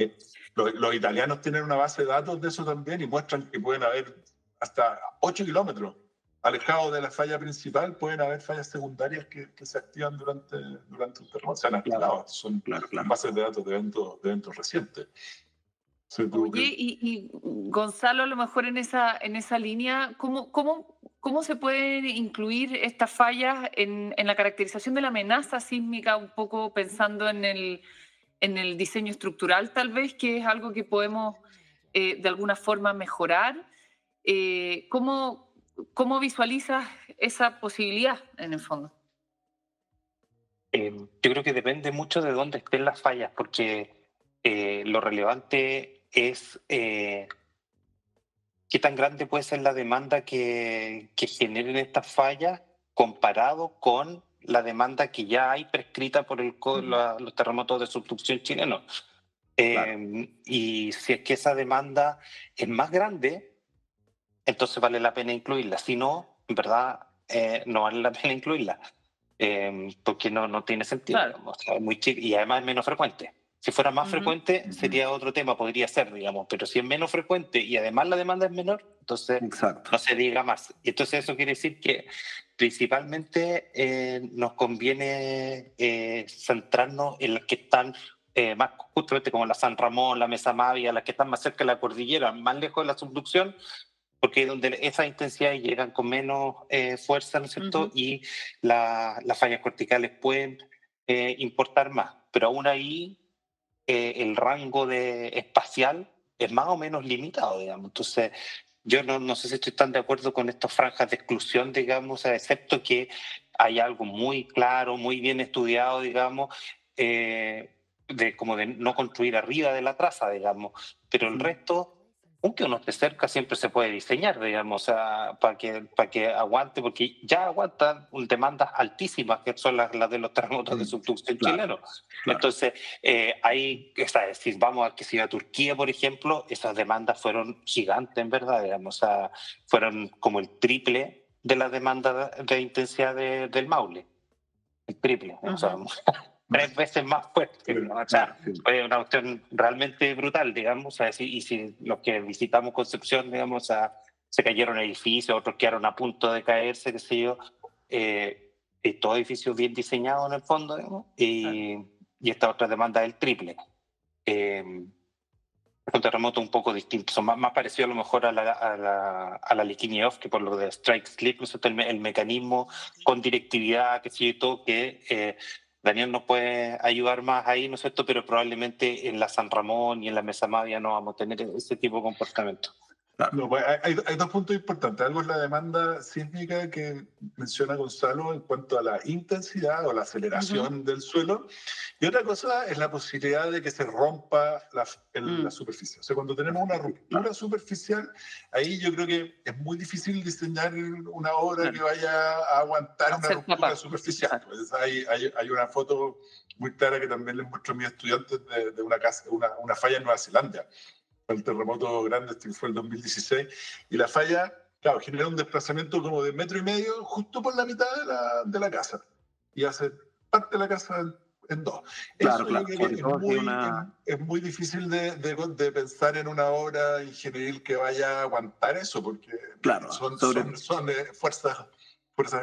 Los italianos tienen una base de datos de eso también y muestran que pueden haber hasta 8 kilómetros alejados de la falla principal, pueden haber fallas secundarias que se activan durante un terremoto. Se han activado, son bases de datos de eventos recientes. Oye, y Gonzalo, a lo mejor en esa línea, ¿cómo se pueden incluir estas fallas en la caracterización de la amenaza sísmica, un poco pensando en el diseño estructural tal vez, que es algo que podemos de alguna forma mejorar? ¿Cómo visualizas esa posibilidad en el fondo? Yo creo que depende mucho de dónde estén las fallas, porque lo relevante es qué tan grande puede ser la demanda que generen estas fallas comparado con la demanda que ya hay prescrita por los terremotos de subducción chilenos. Y si es que esa demanda es más grande, entonces vale la pena incluirla. Si no, en verdad, no vale la pena incluirla, porque no tiene sentido. Claro. Digamos, es muy chico y además es menos frecuente. Si fuera más frecuente, sería otro tema, podría ser, digamos, pero si es menos frecuente y además la demanda es menor, entonces no se diga más. Y entonces eso quiere decir que principalmente nos conviene centrarnos en las que están más justamente como la San Ramón, la Mesa Mavia, las que están más cerca de la cordillera, más lejos de la subducción, porque es donde esas intensidades llegan con menos fuerza, ¿no es cierto? Y las fallas corticales pueden importar más, pero aún ahí el rango espacial es más o menos limitado, digamos. Entonces, yo no sé si estoy tan de acuerdo con estas franjas de exclusión, digamos, excepto que hay algo muy claro, muy bien estudiado, digamos, como de no construir arriba de la traza, digamos, pero el resto, aunque uno esté cerca, siempre se puede diseñar, digamos, o sea, para que aguante, porque ya aguantan demandas altísimas, que son las de los terremotos de subducción chilenos. Entonces, si vamos a Turquía, por ejemplo, esas demandas fueron gigantes, en verdad, digamos, o sea, fueron como el triple de la demanda de intensidad del Maule. El triple, o sea, 3 veces más fuerte, ¿no? O sea, fue una cuestión realmente brutal, digamos, o sea, y si los que visitamos Concepción, digamos, o sea, se cayeron edificios, otros quedaron a punto de caerse, qué sé yo, todo edificio bien diseñado en el fondo, digamos, y esta otra demanda es el triple. Es un terremoto un poco distinto, son más parecido a lo mejor a la Liquiñe-Off, que por lo de Strike Slip, el mecanismo con directividad, que sí, todo, que Daniel nos puede ayudar más ahí, ¿no es cierto? Pero probablemente en la San Ramón y en la Mesa Mavia no vamos a tener ese tipo de comportamiento. No, pues hay 2 puntos importantes. Algo es la demanda sísmica que menciona Gonzalo en cuanto a la intensidad o la aceleración del suelo. Y otra cosa es la posibilidad de que se rompa la superficie. O sea, cuando tenemos una ruptura superficial, ahí yo creo que es muy difícil diseñar una obra que vaya a aguantar una ruptura superficial. Pues hay una foto muy clara que también les muestro a mis estudiantes de una casa, una falla en Nueva Zelanda, el terremoto grande, este fue el 2016, y la falla, claro, genera un desplazamiento como de 1,5 metros justo por la mitad de la casa, y hace parte de la casa en dos. Claro, Eso claro. yo creo Sobre que todo si una... es muy difícil de pensar en una obra ingenieril que vaya a aguantar eso, porque Claro, son sobre fuerzas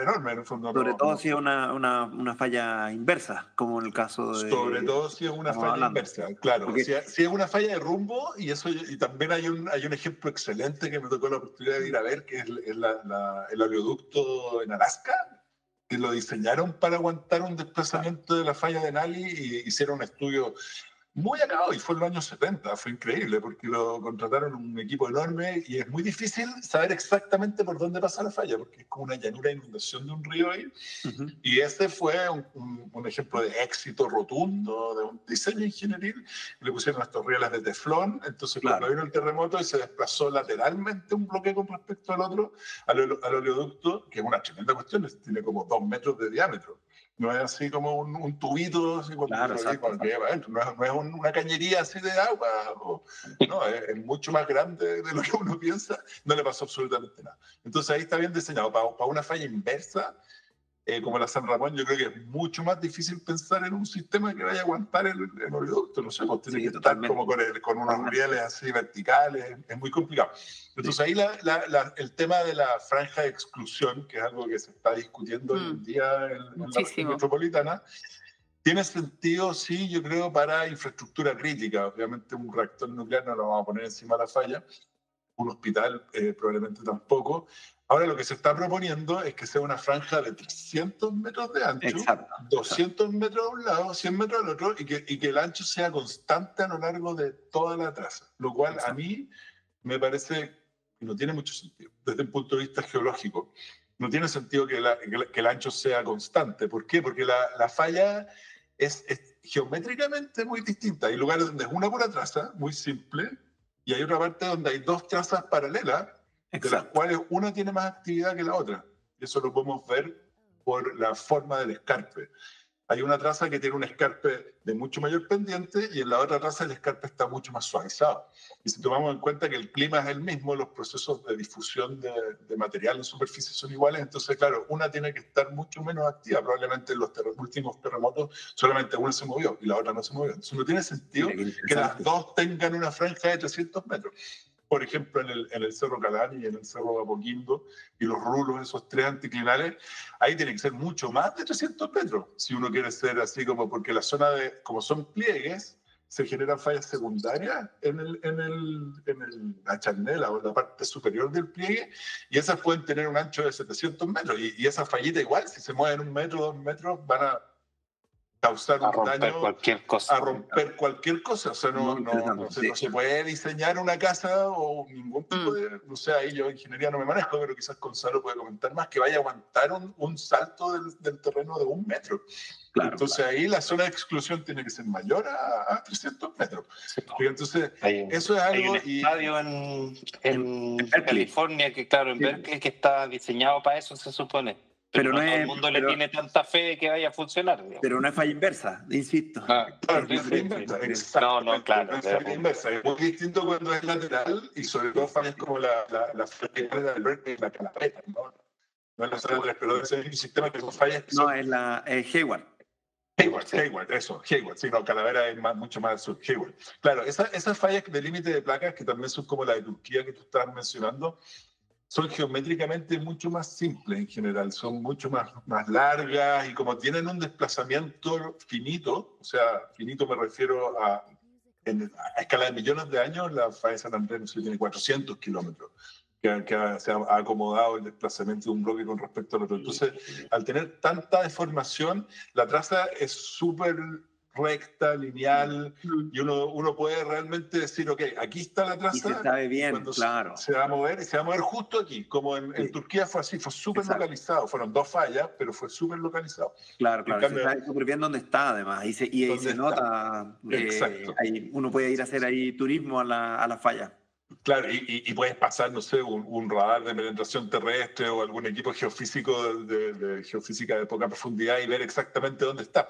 enormes, en el fondo. Sobre No, todo no. si es una falla inversa, como en el caso Sobre de todo si es una estamos falla hablando. inversa, claro. Porque, Si es una falla de rumbo, y también hay un ejemplo excelente que me tocó la oportunidad de ir a ver, que es el oleoducto en Alaska, que lo diseñaron para aguantar un desplazamiento de la falla de Nali y hicieron un estudio muy acabado, y fue en los años 70, fue increíble, porque lo contrataron un equipo enorme y es muy difícil saber exactamente por dónde pasa la falla, porque es como una llanura de inundación de un río ahí. Y ese fue un ejemplo de éxito rotundo de un diseño ingenieril. Le pusieron estos rieles de teflón, entonces claro, cuando vino el terremoto y se desplazó lateralmente un bloque con respecto al otro, al oleoducto, que es una tremenda cuestión, tiene como 2 metros de diámetro. No es así como un tubito, así cuando claro, lo vi, exacto. cuando lleva adentro. No es una cañería así de agua, no, es mucho más grande de lo que uno piensa. No le pasó absolutamente nada. Entonces ahí está bien diseñado. Para una falla inversa, como la San Ramón, yo creo que es mucho más difícil pensar en un sistema que vaya a aguantar el oleoducto. No sé, pues tiene Sí, que estar totalmente. como con unos Totalmente. rieles así verticales, es muy complicado. Entonces ahí el tema de la franja de exclusión, que es algo que se está discutiendo hoy en día en la región Muchísimo. metropolitana, tiene sentido, sí, yo creo, para infraestructura crítica. Obviamente un reactor nuclear no lo vamos a poner encima de la falla, un hospital probablemente tampoco. Ahora lo que se está proponiendo es que sea una franja de 300 metros de ancho, Exacto. 200 metros a un lado, 100 metros al otro, y que el ancho sea constante a lo largo de toda la traza, lo cual a mí me parece que no tiene mucho sentido desde el punto de vista geológico. No tiene sentido que el ancho sea constante. ¿Por qué? Porque la falla es geométricamente muy distinta. Hay lugares donde es una pura traza, muy simple, y hay otra parte donde hay dos trazas paralelas, de las cuales una tiene más actividad que la otra. Y eso lo podemos ver por la forma del escarpe. Hay una traza que tiene un escarpe de mucho mayor pendiente y en la otra traza el escarpe está mucho más suavizado. Y si tomamos en cuenta que el clima es el mismo, los procesos de difusión de material en superficie son iguales, entonces, claro, una tiene que estar mucho menos activa. Probablemente en los últimos terremotos solamente una se movió y la otra no se movió. Entonces no tiene sentido que las dos tengan una franja de 300 metros. Por ejemplo, en el Cerro Calani y en el Cerro de Apoquindo y los rulos, esos tres anticlinales, ahí tiene que ser mucho más de 300 metros. Si uno quiere ser así como, porque la zona como son pliegues, se generan fallas secundarias en la charnela o en la parte superior del pliegue, y esas pueden tener un ancho de 700 metros. Y esa fallita igual, si se mueven 1 metro, 2 metros, van a causar un daño, cualquier cosa. a romper cualquier cosa. O sea, no se puede diseñar una casa o ningún tipo de... No sé, ahí yo ingeniería no me manejo, pero quizás Gonzalo puede comentar más, que vaya a aguantar un salto del terreno de 1 metro. Claro, entonces ahí la zona de exclusión tiene que ser mayor a 300 metros. Entonces, eso es algo... Hay un estadio en California, que claro, en Berkeley, que está diseñado para eso, se supone. Pero no todo el mundo le tiene tanta fe de que vaya a funcionar. Digamos. Pero no es falla inversa, insisto. Claro, no es falla inversa, exacto. No, claro. No es falla inversa. Es muy distinto cuando es lateral y sobre todo fallas como la falla de Berkeley, la Calavera, ¿no? No es la zona 3, pero ese es un sistema que son fallas que son... No, es la Hayward. Hayward, sí, no, Calavera es mucho más al sur, Hayward. Claro, esas fallas de límite de placas, que también son como la de Turquía que tú estabas mencionando, son geométricamente mucho más simples en general, son mucho más largas y como tienen un desplazamiento finito, o sea, finito me refiero a escala de millones de años, la falla de San Andrés no sé, tiene 400 kilómetros. Que se ha acomodado el desplazamiento de un bloque con respecto al otro. Entonces, al tener tanta deformación, la traza es súper recta, lineal, y uno puede realmente decir, ok, aquí está la traza, y se sabe bien, claro. Se va a mover, y se va a mover justo aquí, como en Turquía fue así, fue súper localizado, fueron 2 fallas, pero fue súper localizado. Claro, se sabe súper bien dónde está además, y se nota, uno puede ir a hacer ahí turismo a la falla. Claro, y puedes pasar, no sé, un radar de penetración terrestre o algún equipo geofísico de geofísica de poca profundidad y ver exactamente dónde está.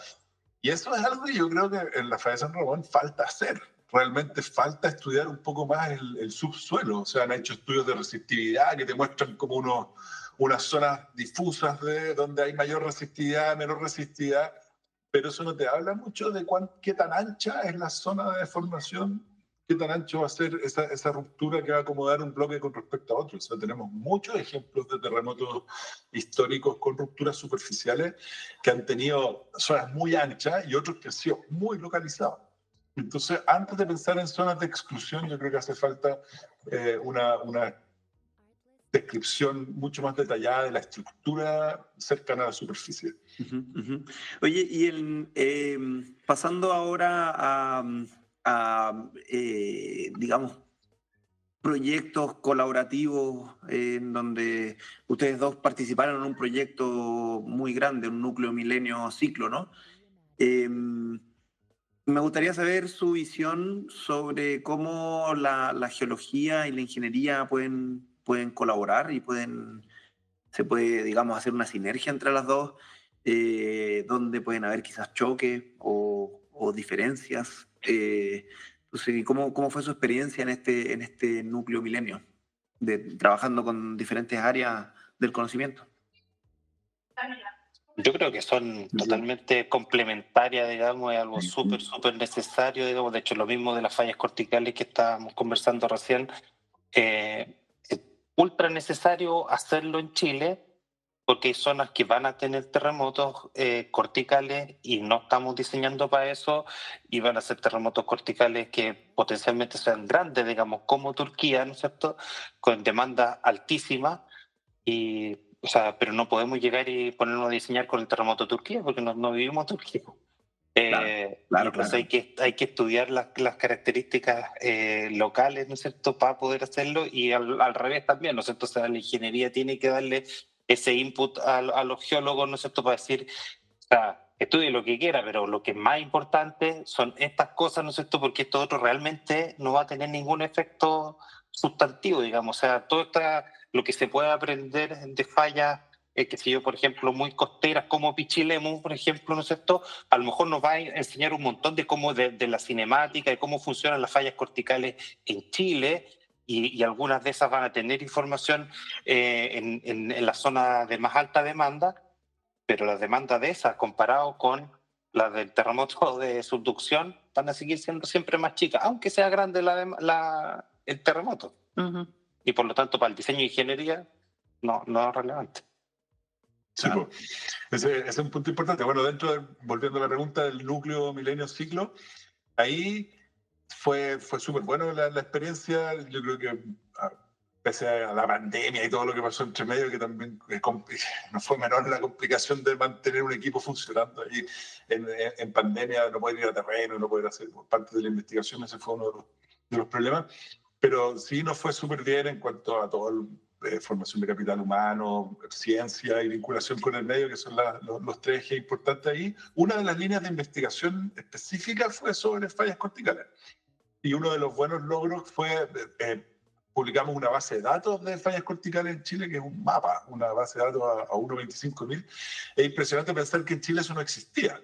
Y eso es algo que yo creo que en la falla de San Ramón falta hacer. realmente falta estudiar un poco más el subsuelo. O sea, han hecho estudios de resistividad que te muestran como unas zonas difusas de donde hay mayor resistividad, menor resistividad, pero eso no te habla mucho de qué tan ancha es la zona de deformación, qué tan ancho va a ser esa ruptura que va a acomodar un bloque con respecto a otro. O sea, tenemos muchos ejemplos de terremotos históricos con rupturas superficiales que han tenido zonas muy anchas y otros que han sido muy localizados. Entonces, antes de pensar en zonas de exclusión, yo creo que hace falta una descripción mucho más detallada de la estructura cercana a la superficie. Oye, y pasando ahora digamos, proyectos colaborativos en donde ustedes dos participaron en un proyecto muy grande, un núcleo milenio ciclo, ¿no? Me gustaría saber su visión sobre cómo la geología y la ingeniería pueden colaborar y se puede, digamos, hacer una sinergia entre las dos, donde pueden haber quizás choques o diferencias. Entonces, ¿cómo fue su experiencia en este núcleo milenio, trabajando con diferentes áreas del conocimiento? Yo creo que son totalmente complementarias, digamos, es algo súper necesario, digamos. De hecho, lo mismo de las fallas corticales que estábamos conversando recién, es ultra necesario hacerlo en Chile, porque hay zonas que van a tener terremotos corticales y no estamos diseñando para eso, y van a ser terremotos corticales que potencialmente sean grandes, digamos, como Turquía, ¿no es cierto?, con demanda altísima. O sea, pero no podemos llegar y ponernos a diseñar con el terremoto de Turquía, porque no vivimos en Turquía. Claro. Entonces hay que estudiar las características locales, ¿no es cierto?, para poder hacerlo, y al revés también, ¿no es cierto? O sea, la ingeniería tiene que darle ese input a los geólogos, ¿no es cierto?, para decir, o sea, estudie lo que quiera, pero lo que es más importante son estas cosas, ¿no es cierto?, porque esto otro realmente no va a tener ningún efecto sustantivo, digamos. O sea, lo que se puede aprender de fallas, que sé yo, por ejemplo, muy costeras como Pichilemu, por ejemplo, ¿no es cierto?, a lo mejor nos va a enseñar un montón de la cinemática, de cómo funcionan las fallas corticales en Chile, y algunas de esas van a tener información en la zona de más alta demanda, pero las demandas de esas, comparado con las del terremoto de subducción, van a seguir siendo siempre más chicas, aunque sea grande el terremoto. Uh-huh. Y por lo tanto, para el diseño de ingeniería, no es relevante. Sí, claro. Ese es un punto importante. Bueno, volviendo a la pregunta del núcleo milenio ciclo, ahí fue súper bueno la experiencia. Yo creo que pese a la pandemia y todo lo que pasó entre medio, que también no fue menor la complicación de mantener un equipo funcionando ahí en pandemia, no poder ir a terreno, no poder hacer parte de la investigación, ese fue uno de los problemas. Pero sí nos fue súper bien en cuanto a todo formación de capital humano, ciencia y vinculación con el medio, que son los tres ejes importantes ahí. Una de las líneas de investigación específica fue sobre fallas corticales. Y uno de los buenos logros fue, publicamos una base de datos de fallas corticales en Chile, que es un mapa, una base de datos a 1.25.000. Es impresionante pensar que en Chile eso no existía.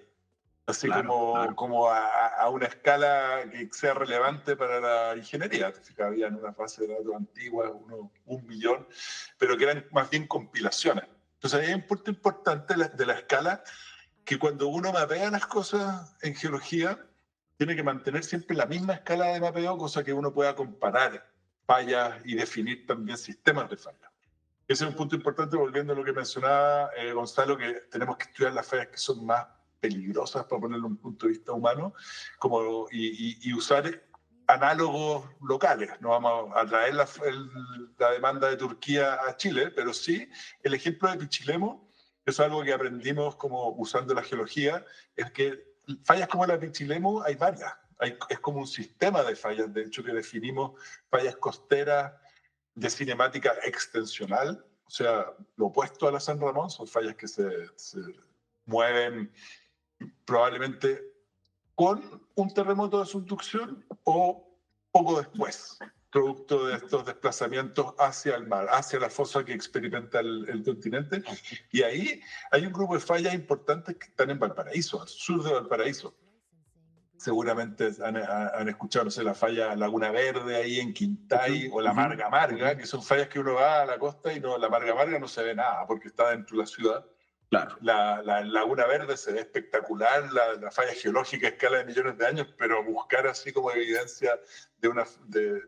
Así claro. Como a una escala que sea relevante para la ingeniería. Habían unas bases de datos antiguas, 1 millón, pero que eran más bien compilaciones. Entonces hay un punto importante de la escala, que cuando uno mapea las cosas en geología, tiene que mantener siempre la misma escala de mapeo, cosa que uno pueda comparar fallas y definir también sistemas de fallas. Ese es un punto importante, volviendo a lo que mencionaba Gonzalo, que tenemos que estudiar las fallas que son más peligrosas, para ponerlo en un punto de vista humano, y usar análogos locales. No vamos a traer la demanda de Turquía a Chile, pero sí el ejemplo de Pichilemu, eso es algo que aprendimos como usando la geología, es que fallas como la de Pichilemu hay varias. Es como un sistema de fallas, de hecho, que definimos fallas costeras de cinemática extensional, o sea, lo opuesto a la San Ramón, son fallas que se mueven probablemente con un terremoto de subducción o poco después, producto de estos desplazamientos hacia el mar, hacia la fosa que experimenta el continente. Y ahí hay un grupo de fallas importantes que están en Valparaíso, al sur de Valparaíso. seguramente han escuchado, no sé, la falla Laguna Verde ahí en Quintay, o la Marga Marga, que son fallas que uno va a la costa y no, la Marga Marga no se ve nada porque está dentro de la ciudad. Claro. La Laguna Verde se ve espectacular, la falla geológica a escala de millones de años, pero buscar así como evidencia para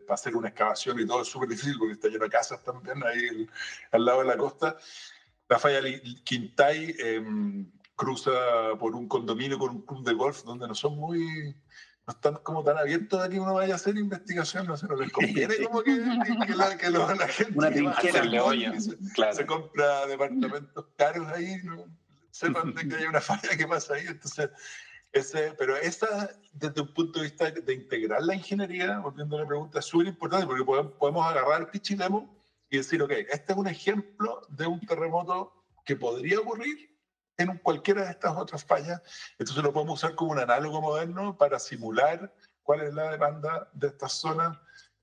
hacer una excavación y todo es súper difícil porque está lleno de casas también ahí al lado de la costa. La falla Quintay cruza por un condominio con un club de golf donde no están como tan abiertos a que uno vaya a hacer investigación, no sé, no les conviene como que la gente Una que va a trinchera. hacer Hoyo, claro. se compra departamentos caros ahí, ¿no? Sepan de que hay una falla que pasa ahí, entonces pero esa, desde un punto de vista de integrar la ingeniería, volviendo a la pregunta, es súper importante porque podemos agarrar Pichilemu y decir, ok, este es un ejemplo de un terremoto que podría ocurrir en cualquiera de estas otras fallas, entonces lo podemos usar como un análogo moderno para simular cuál es la demanda de estas zonas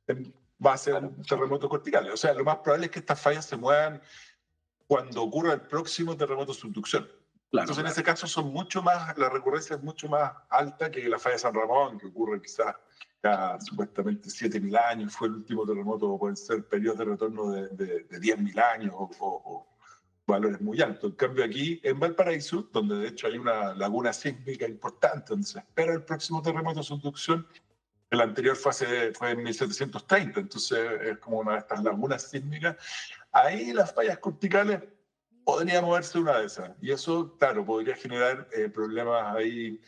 en base a un terremoto cortical. O sea, lo más probable es que estas fallas se muevan cuando ocurra el próximo terremoto de subducción. Claro, entonces, en ese caso, la recurrencia es mucho más alta que la falla de San Ramón, que ocurre quizás cada supuestamente 7.000 años, fue el último terremoto, pueden ser periodos de retorno de 10.000 años o valores muy altos. En cambio, aquí en Valparaíso, donde de hecho hay una laguna sísmica importante, donde se espera el próximo terremoto de subducción, el anterior fue en 1730, entonces es como una de estas lagunas sísmicas. Ahí las fallas corticales podría moverse una de esas. Y eso, claro, podría generar problemas ahí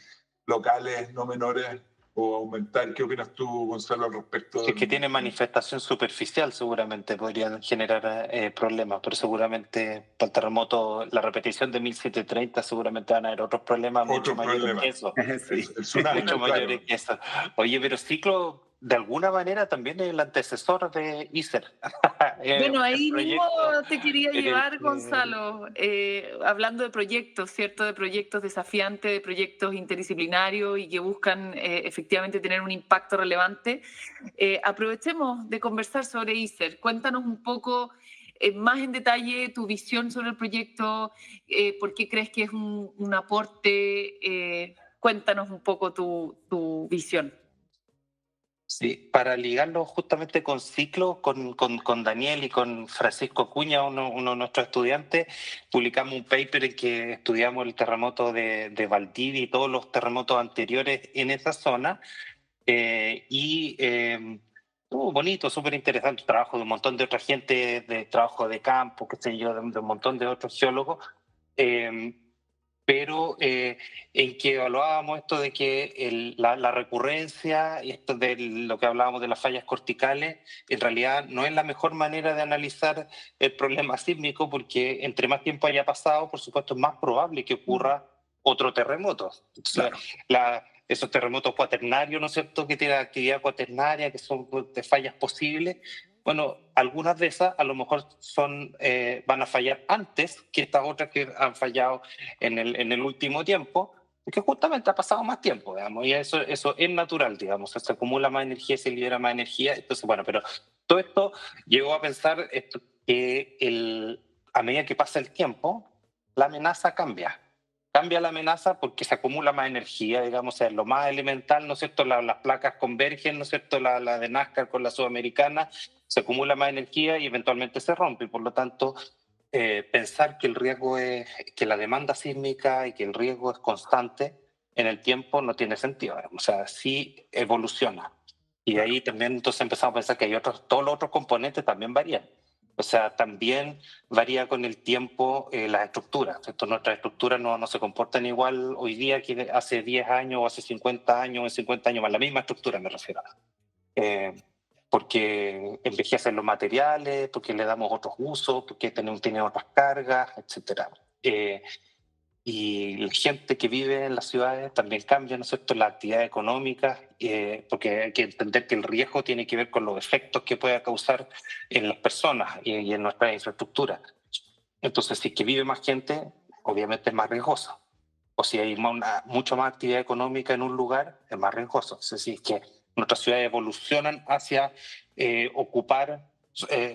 locales no menores o aumentar. ¿Qué opinas tú, Gonzalo, al respecto? Si es que tiene manifestación superficial, seguramente podrían generar problemas, pero seguramente para el terremoto, la repetición de 1730, seguramente van a haber otros problemas mucho mayores que eso. Sí. El tsunami, Mucho mayores que eso. Oye, pero Ciclo, de alguna manera, también es el antecesor de ISER. Bueno, ahí El mismo proyecto te quería en el llevar, que- Gonzalo, hablando de proyectos, ¿cierto? De proyectos desafiantes, de proyectos interdisciplinarios y que buscan efectivamente tener un impacto relevante. Aprovechemos de conversar sobre ISER. Cuéntanos un poco más en detalle tu visión sobre el proyecto, por qué crees que es un aporte. Cuéntanos un poco tu visión. Sí, para ligarlo justamente con Ciclo, con Daniel y con Francisco Cuña, uno de nuestros estudiantes, publicamos un paper en que estudiamos el terremoto de Valdivia y todos los terremotos anteriores en esa zona. Estuvo bonito, súper interesante, trabajo de un montón de otra gente, de trabajo de campo, qué sé yo, de un montón de otros geólogos. Pero en que evaluábamos esto de que la recurrencia y esto de lo que hablábamos de las fallas corticales, en realidad no es la mejor manera de analizar el problema sísmico, porque entre más tiempo haya pasado, por supuesto, es más probable que ocurra otro terremoto. Entonces, Claro. esos terremotos cuaternarios, ¿no es cierto?, que tienen actividad cuaternaria, que son de fallas posibles. Bueno, algunas de esas a lo mejor van a fallar antes que estas otras que han fallado en el último tiempo, porque justamente ha pasado más tiempo, digamos, y eso es natural, digamos, se acumula más energía, se libera más energía. Entonces, bueno, pero todo esto llegó a pensar que a medida que pasa el tiempo, la amenaza cambia. Cambia la amenaza porque se acumula más energía, digamos, o sea, lo más elemental, ¿no es cierto? Las placas convergen, ¿no es cierto? La de Nazca con la sudamericana, se acumula más energía y eventualmente se rompe. Y por lo tanto, pensar que el riesgo es, que la demanda sísmica y que el riesgo es constante en el tiempo no tiene sentido. O sea, sí evoluciona. Y ahí también entonces empezamos a pensar que todos los otros componentes también varían. O sea, también varía con el tiempo las estructuras. Entonces, nuestras estructuras no se comportan igual hoy día que hace 10 años o hace 50 años o 50 años más. La misma estructura me refiero. Porque envejecen los materiales, porque le damos otros usos, porque tienen otras cargas, etc. Y la gente que vive en las ciudades también cambia, ¿no es cierto?, la actividad económica, porque hay que entender que el riesgo tiene que ver con los efectos que pueda causar en las personas y en nuestra infraestructura. Entonces, si es que vive más gente, obviamente es más riesgoso. O si hay mucho más actividad económica en un lugar, es más riesgoso. Es decir, que nuestras ciudades evolucionan hacia ocupar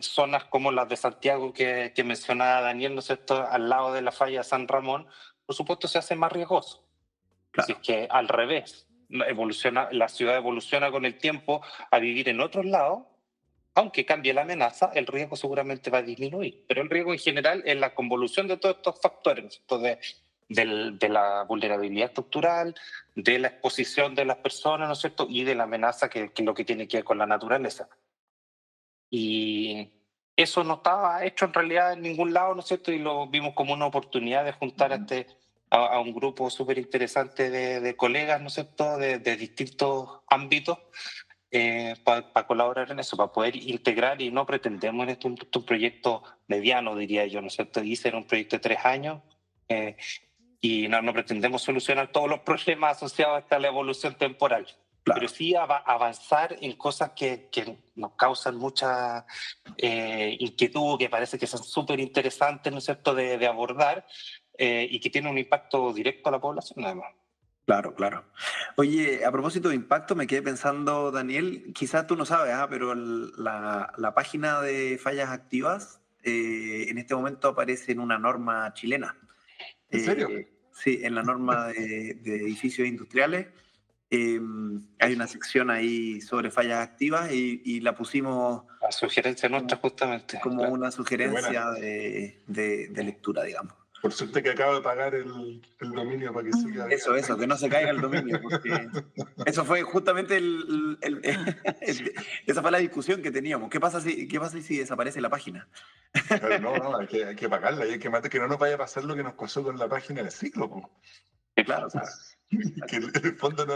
zonas como las de Santiago que mencionaba Daniel, ¿no es cierto?, al lado de la falla San Ramón. Por supuesto, se hace más riesgoso. Claro. Si es que al revés, la ciudad evoluciona con el tiempo a vivir en otros lados, aunque cambie la amenaza, el riesgo seguramente va a disminuir. Pero el riesgo en general es la convolución de todos estos factores, ¿no es cierto? De la vulnerabilidad estructural, de la exposición de las personas, ¿no es cierto? Y de la amenaza que es lo que tiene que ver con la naturaleza. Y eso no estaba hecho en realidad en ningún lado, ¿no es cierto? Y lo vimos como una oportunidad de juntar a un grupo súper interesante de colegas, ¿no es cierto?, de distintos ámbitos para colaborar en eso, para poder integrar, y no pretendemos en esto un proyecto mediano, diría yo, ¿no es cierto? Dice, era un proyecto de 3 años y no pretendemos solucionar todos los problemas asociados a la evolución temporal. Claro. Pero sí avanzar en cosas que nos causan mucha inquietud, que parece que son súper interesantes, ¿no es cierto?, de abordar y que tienen un impacto directo a la población, además. Claro, claro. Oye, a propósito de impacto, me quedé pensando, Daniel, quizás tú no sabes, pero la página de fallas activas en este momento aparece en una norma chilena. ¿En serio? Sí, en la norma de edificios industriales. Hay una sección ahí sobre fallas activas y la pusimos... A sugerencia nuestra, justamente. Como claro, una sugerencia de lectura, digamos. Por suerte que acabo de pagar el dominio para que siga. Eso, que no se caiga el dominio, porque eso fue justamente esa fue la discusión que teníamos. ¿Qué pasa si desaparece la página? Claro, no, hay que pagarla, y hay que no nos vaya a pasar lo que nos pasó con la página del ciclo. Claro, claro. Que en el fondo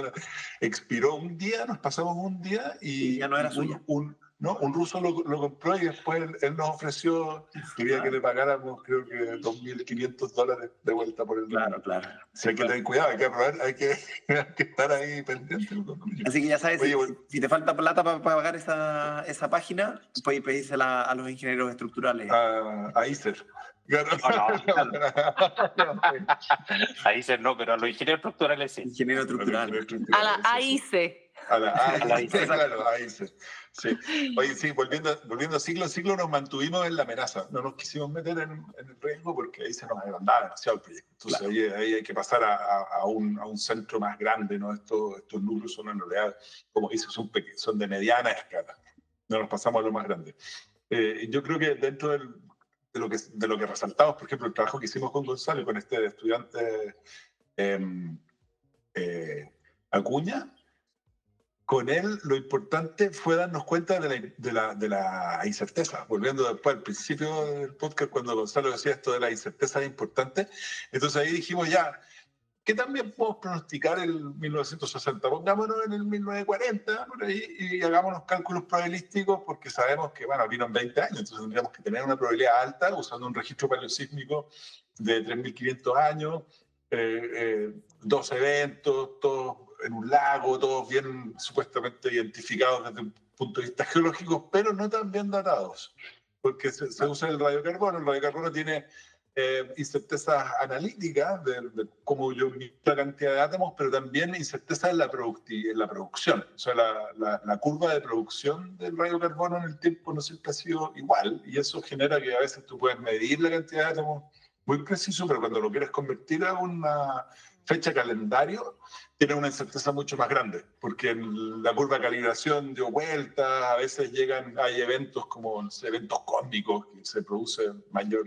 expiró un día, nos pasamos un día y ya no era suya. Un ruso lo compró y después él nos ofreció, quería que le pagáramos, creo que $2.500 de vuelta por el dominio. Claro. Sí, hay que tener cuidado, hay que estar ahí pendiente. Así que ya sabes, si te falta plata para pagar esa página, puedes pedírsela a los ingenieros estructurales. A ICER. Claro. A ICER no, pero a los ingenieros estructurales sí. Ingeniero estructural. A la AICE. A la AICE, claro, AICE. Sí. Oye, sí, volviendo a Ciclo nos mantuvimos en la amenaza. No nos quisimos meter en el riesgo porque ahí se nos agrandaba demasiado el proyecto. Entonces claro, ahí hay que pasar a un centro más grande, ¿no? Estos núcleos son en realidad, como dices, son de mediana escala. No nos pasamos a lo más grande. Yo creo que dentro de lo que resaltamos, por ejemplo, el trabajo que hicimos con Gonzalo, con este estudiante Acuña, con él lo importante fue darnos cuenta de la incerteza. Volviendo después al principio del podcast, cuando Gonzalo decía esto de la incerteza es importante, entonces ahí dijimos ya, ¿qué también podemos pronosticar el 1960? Pongámonos en el 1940 por ahí, y hagamos los cálculos probabilísticos, porque sabemos que, bueno, vino en 20 años, entonces tendríamos que tener una probabilidad alta usando un registro paleosísmico de 3.500 años, 2 eventos, todos en un lago, todos bien supuestamente identificados desde un punto de vista geológico, pero no tan bien datados, porque se usa el radiocarbono. El radiocarbono tiene incertezas analíticas de cómo yo mido la cantidad de átomos, pero también incertezas en la producción. O sea, la curva de producción del radiocarbono en el tiempo no siempre ha sido igual, y eso genera que a veces tú puedes medir la cantidad de átomos muy preciso, pero cuando lo quieres convertir a una fecha calendario, tiene una incerteza mucho más grande, porque en la curva de calibración dio vueltas, a veces hay eventos como eventos cósmicos, que se produce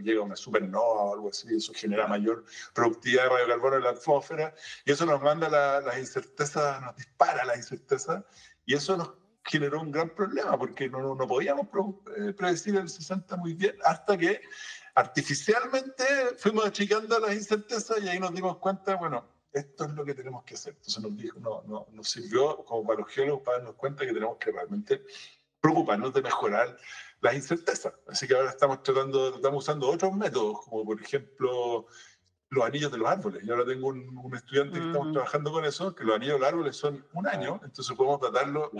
llega una supernova o algo así, eso genera mayor productividad de radiocarbono en la atmósfera, y eso nos manda las incertezas, nos dispara las incertezas, y eso nos generó un gran problema, porque no podíamos predecir el 60 muy bien, hasta que artificialmente fuimos achicando las incertezas y ahí nos dimos cuenta, bueno, esto es lo que tenemos que hacer. Entonces nos sirvió como para los geólogos para darnos cuenta que tenemos que realmente preocuparnos de mejorar las incertezas. Así que ahora estamos usando otros métodos, como por ejemplo los anillos de los árboles. Yo ahora tengo un estudiante que estamos trabajando con eso, que los anillos de los árboles son 1 año, entonces podemos datarlo,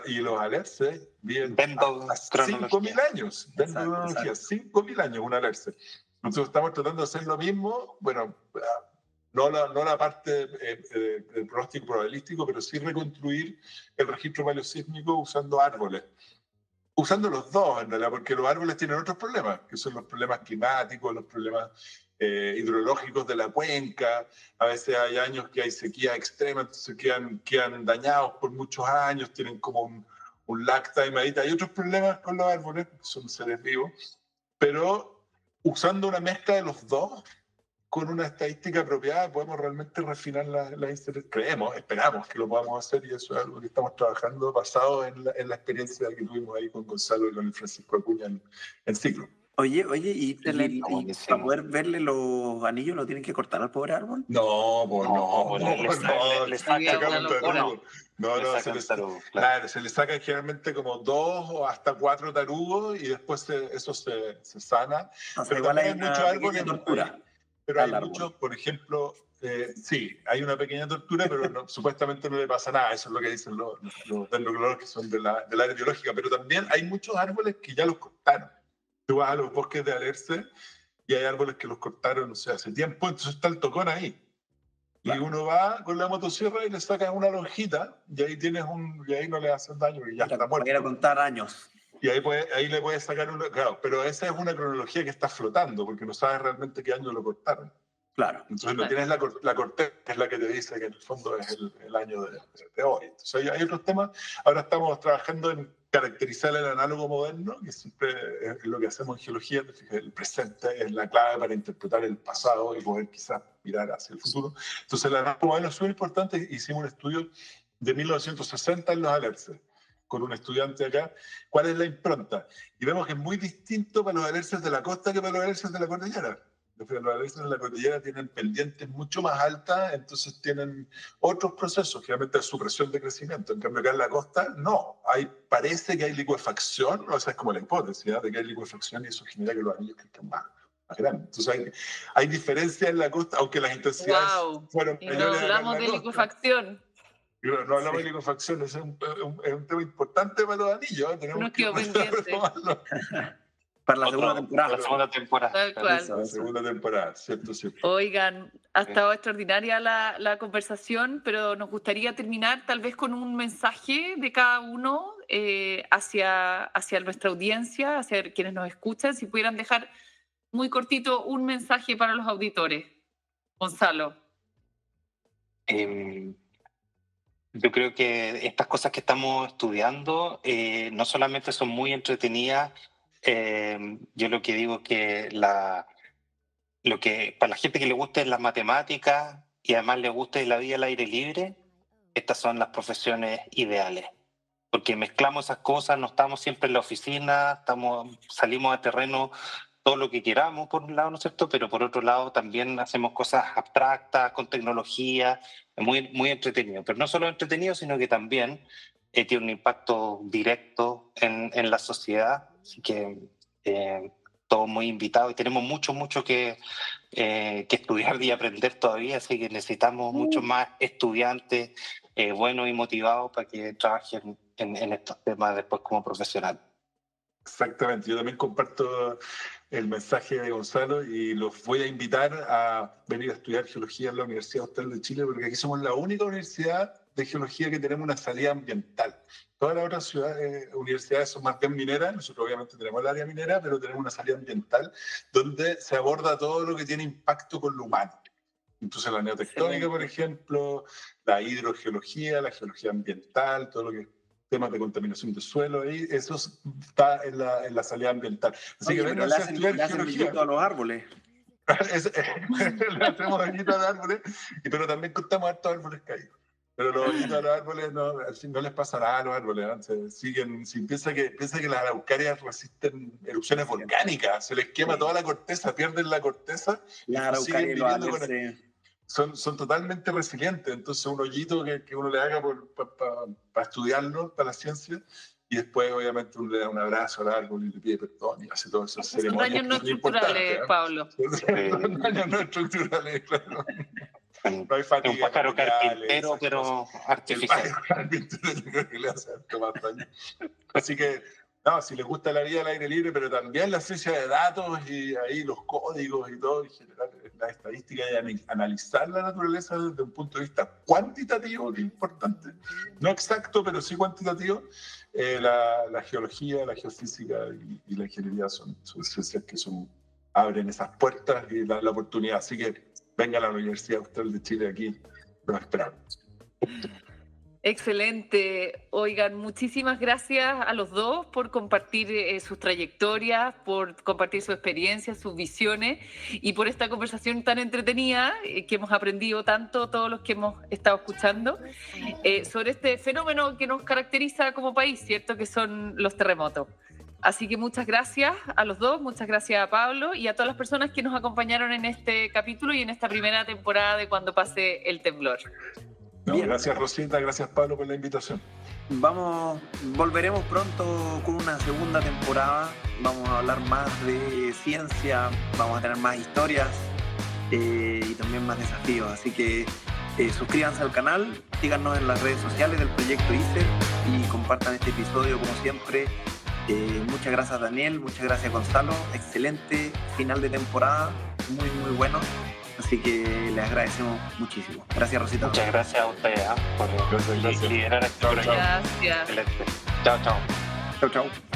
y los alerces viven hasta 5.000 años. Dentro de tecnología, 5.000 años un alerce. Entonces estamos tratando de hacer lo mismo, bueno, no la parte del pronóstico probabilístico, pero sí reconstruir el registro paleosísmico usando árboles. usando los dos, en realidad, porque los árboles tienen otros problemas, que son los problemas climáticos, los problemas hidrológicos de la cuenca. A veces hay años que hay sequía extrema, entonces quedan dañados por muchos años, tienen como un lag time ahí. Hay otros problemas con los árboles, que son seres vivos, pero usando una mezcla de los dos, con una estadística apropiada, podemos realmente refinar la creemos, esperamos que lo podamos hacer, y eso es algo que estamos trabajando basado en la experiencia que tuvimos ahí con Gonzalo y con el Francisco Acuña en ciclo. Oye, y Excelente. para poder verle los anillos, ¿lo tienen que cortar al pobre árbol? No, pues no, le sacan tarugos. Claro, se le sacan generalmente como 2 o hasta 4 tarugos y después eso se sana. O sea, Pero igual también hay hay muchos una árboles, pequeña tortura. pero hay al árbol. muchos, por ejemplo, sí, hay una pequeña tortura, pero supuestamente no le pasa nada. Eso es lo que dicen los dendroclorólogos que son del área biológica. Pero también hay muchos árboles que ya los cortaron. Tú vas a los bosques de Alerce y hay árboles que los cortaron, o sea, hace tiempo, entonces está el tocón ahí. Claro. Y uno va con la motosierra y le sacas una lonjita y ahí y ahí no le hacen daño y ya está muerto. Para ir a contar años. Y ahí le puedes sacar claro, pero esa es una cronología que está flotando porque no sabes realmente qué año lo cortaron. Claro. Entonces no tienes la corteza, que es la que te dice que en el fondo es el año de hoy. Entonces hay otros temas. Ahora estamos trabajando en caracterizar el análogo moderno, que siempre es lo que hacemos en geología. El presente es la clave para interpretar el pasado y poder quizás mirar hacia el futuro. Entonces el análogo moderno es súper importante. Hicimos un estudio de 1960 en los Alerces con un estudiante acá, cuál es la impronta. Y vemos que es muy distinto para los alerces de la costa que para los alerces de la cordillera. Los alerces de la cordillera tienen pendientes mucho más altas, entonces tienen otros procesos, generalmente de supresión de crecimiento. En cambio acá en la costa, no. Parece que hay licuefacción, o sea, es como la hipótesis, de que hay licuefacción y eso genera que los anillos crezcan más grandes. Entonces hay diferencias en la costa, aunque las intensidades fueron mayores. Y no hablamos de licuefacción. No hablamos de licuefacción, es un tema importante para los anillos. Tenemos que retomarlo. Para la segunda temporada. La segunda temporada. Tal cual. La segunda temporada, cierto. Oigan, ha estado extraordinaria la conversación, pero nos gustaría terminar tal vez con un mensaje de cada uno hacia nuestra audiencia, hacia quienes nos escuchan. Si pudieran dejar muy cortito un mensaje para los auditores. Gonzalo. Yo creo que estas cosas que estamos estudiando no solamente son muy entretenidas. Yo lo que digo es que lo que para la gente que le guste las matemáticas y además le guste la vida al aire libre, estas son las profesiones ideales, porque mezclamos esas cosas, no estamos siempre en la oficina, salimos a terreno todo lo que queramos por un lado, ¿no es cierto? Pero por otro lado también hacemos cosas abstractas, con tecnología, muy, muy entretenido. Pero no solo entretenido, sino que también tiene un impacto directo en la sociedad. Así que todos muy invitados y tenemos mucho que estudiar y aprender todavía, así que necesitamos muchos más estudiantes buenos y motivados para que trabajen en estos temas después como profesionales. Exactamente, yo también comparto el mensaje de Gonzalo y los voy a invitar a venir a estudiar geología en la Universidad Austral de Chile, porque aquí somos la única universidad de geología que tenemos una salida ambiental. Todas las otras universidades son más bien mineras, nosotros obviamente tenemos el área minera, pero tenemos una salida ambiental donde se aborda todo lo que tiene impacto con lo humano. Entonces la neotectónica, por ejemplo, la hidrogeología, la geología ambiental, todo lo que temas de contaminación de suelo, ahí eso está en la salida ambiental. Así que vengan a estudiar geología. A los árboles. Le hacemos dañito a los árboles, pero también contamos hartos árboles caídos. Pero los dañitos a los árboles no les pasa nada a los árboles. Piensa que las araucarias resisten erupciones volcánicas, se les quema toda la corteza, pierden la corteza y siguen viviendo con son totalmente resilientes. Entonces un hoyito que uno le haga para estudiarlo, para la ciencia, y después obviamente uno le da un abrazo al árbol y le pide perdón y hace todas esas ceremonias. Son daños no estructurales, Pablo. Son daños no estructurales, claro. No hay fatiga. Un pájaro carpintero, pero artificial. El pájaro carpintero que le hace harto más daño. Así que, no, si les gusta la vida al aire libre, pero también la ciencia de datos y ahí los códigos y todo, en general, las estadísticas y analizar la naturaleza desde un punto de vista cuantitativo, que es importante, no exacto, pero sí cuantitativo. La geología, la geofísica y la ingeniería son ciencias que abren esas puertas y dan la oportunidad. Así que venga a la Universidad Austral de Chile, aquí los esperamos. Excelente. Oigan, muchísimas gracias a los dos por compartir sus trayectorias, por compartir su experiencia, sus visiones y por esta conversación tan entretenida que hemos aprendido tanto todos los que hemos estado escuchando sobre este fenómeno que nos caracteriza como país, ¿cierto? Que son los terremotos. Así que muchas gracias a los dos, muchas gracias a Pablo y a todas las personas que nos acompañaron en este capítulo y en esta primera temporada de Cuando pase el temblor. No, gracias Rosita, gracias Pablo por la invitación. Volveremos pronto con una segunda temporada. Vamos a hablar más de ciencia, vamos a tener más historias y también más desafíos. Así que suscríbanse al canal, síganos en las redes sociales del proyecto ICER y compartan este episodio como siempre. Muchas gracias Daniel, muchas gracias Gonzalo. Excelente final de temporada, muy bueno. Así que les agradecemos muchísimo. Gracias, Rosita. Muchas gracias a ustedes por Gracias. liderar este proyecto. Gracias. Excelente. Chao, chao. Chau, chau.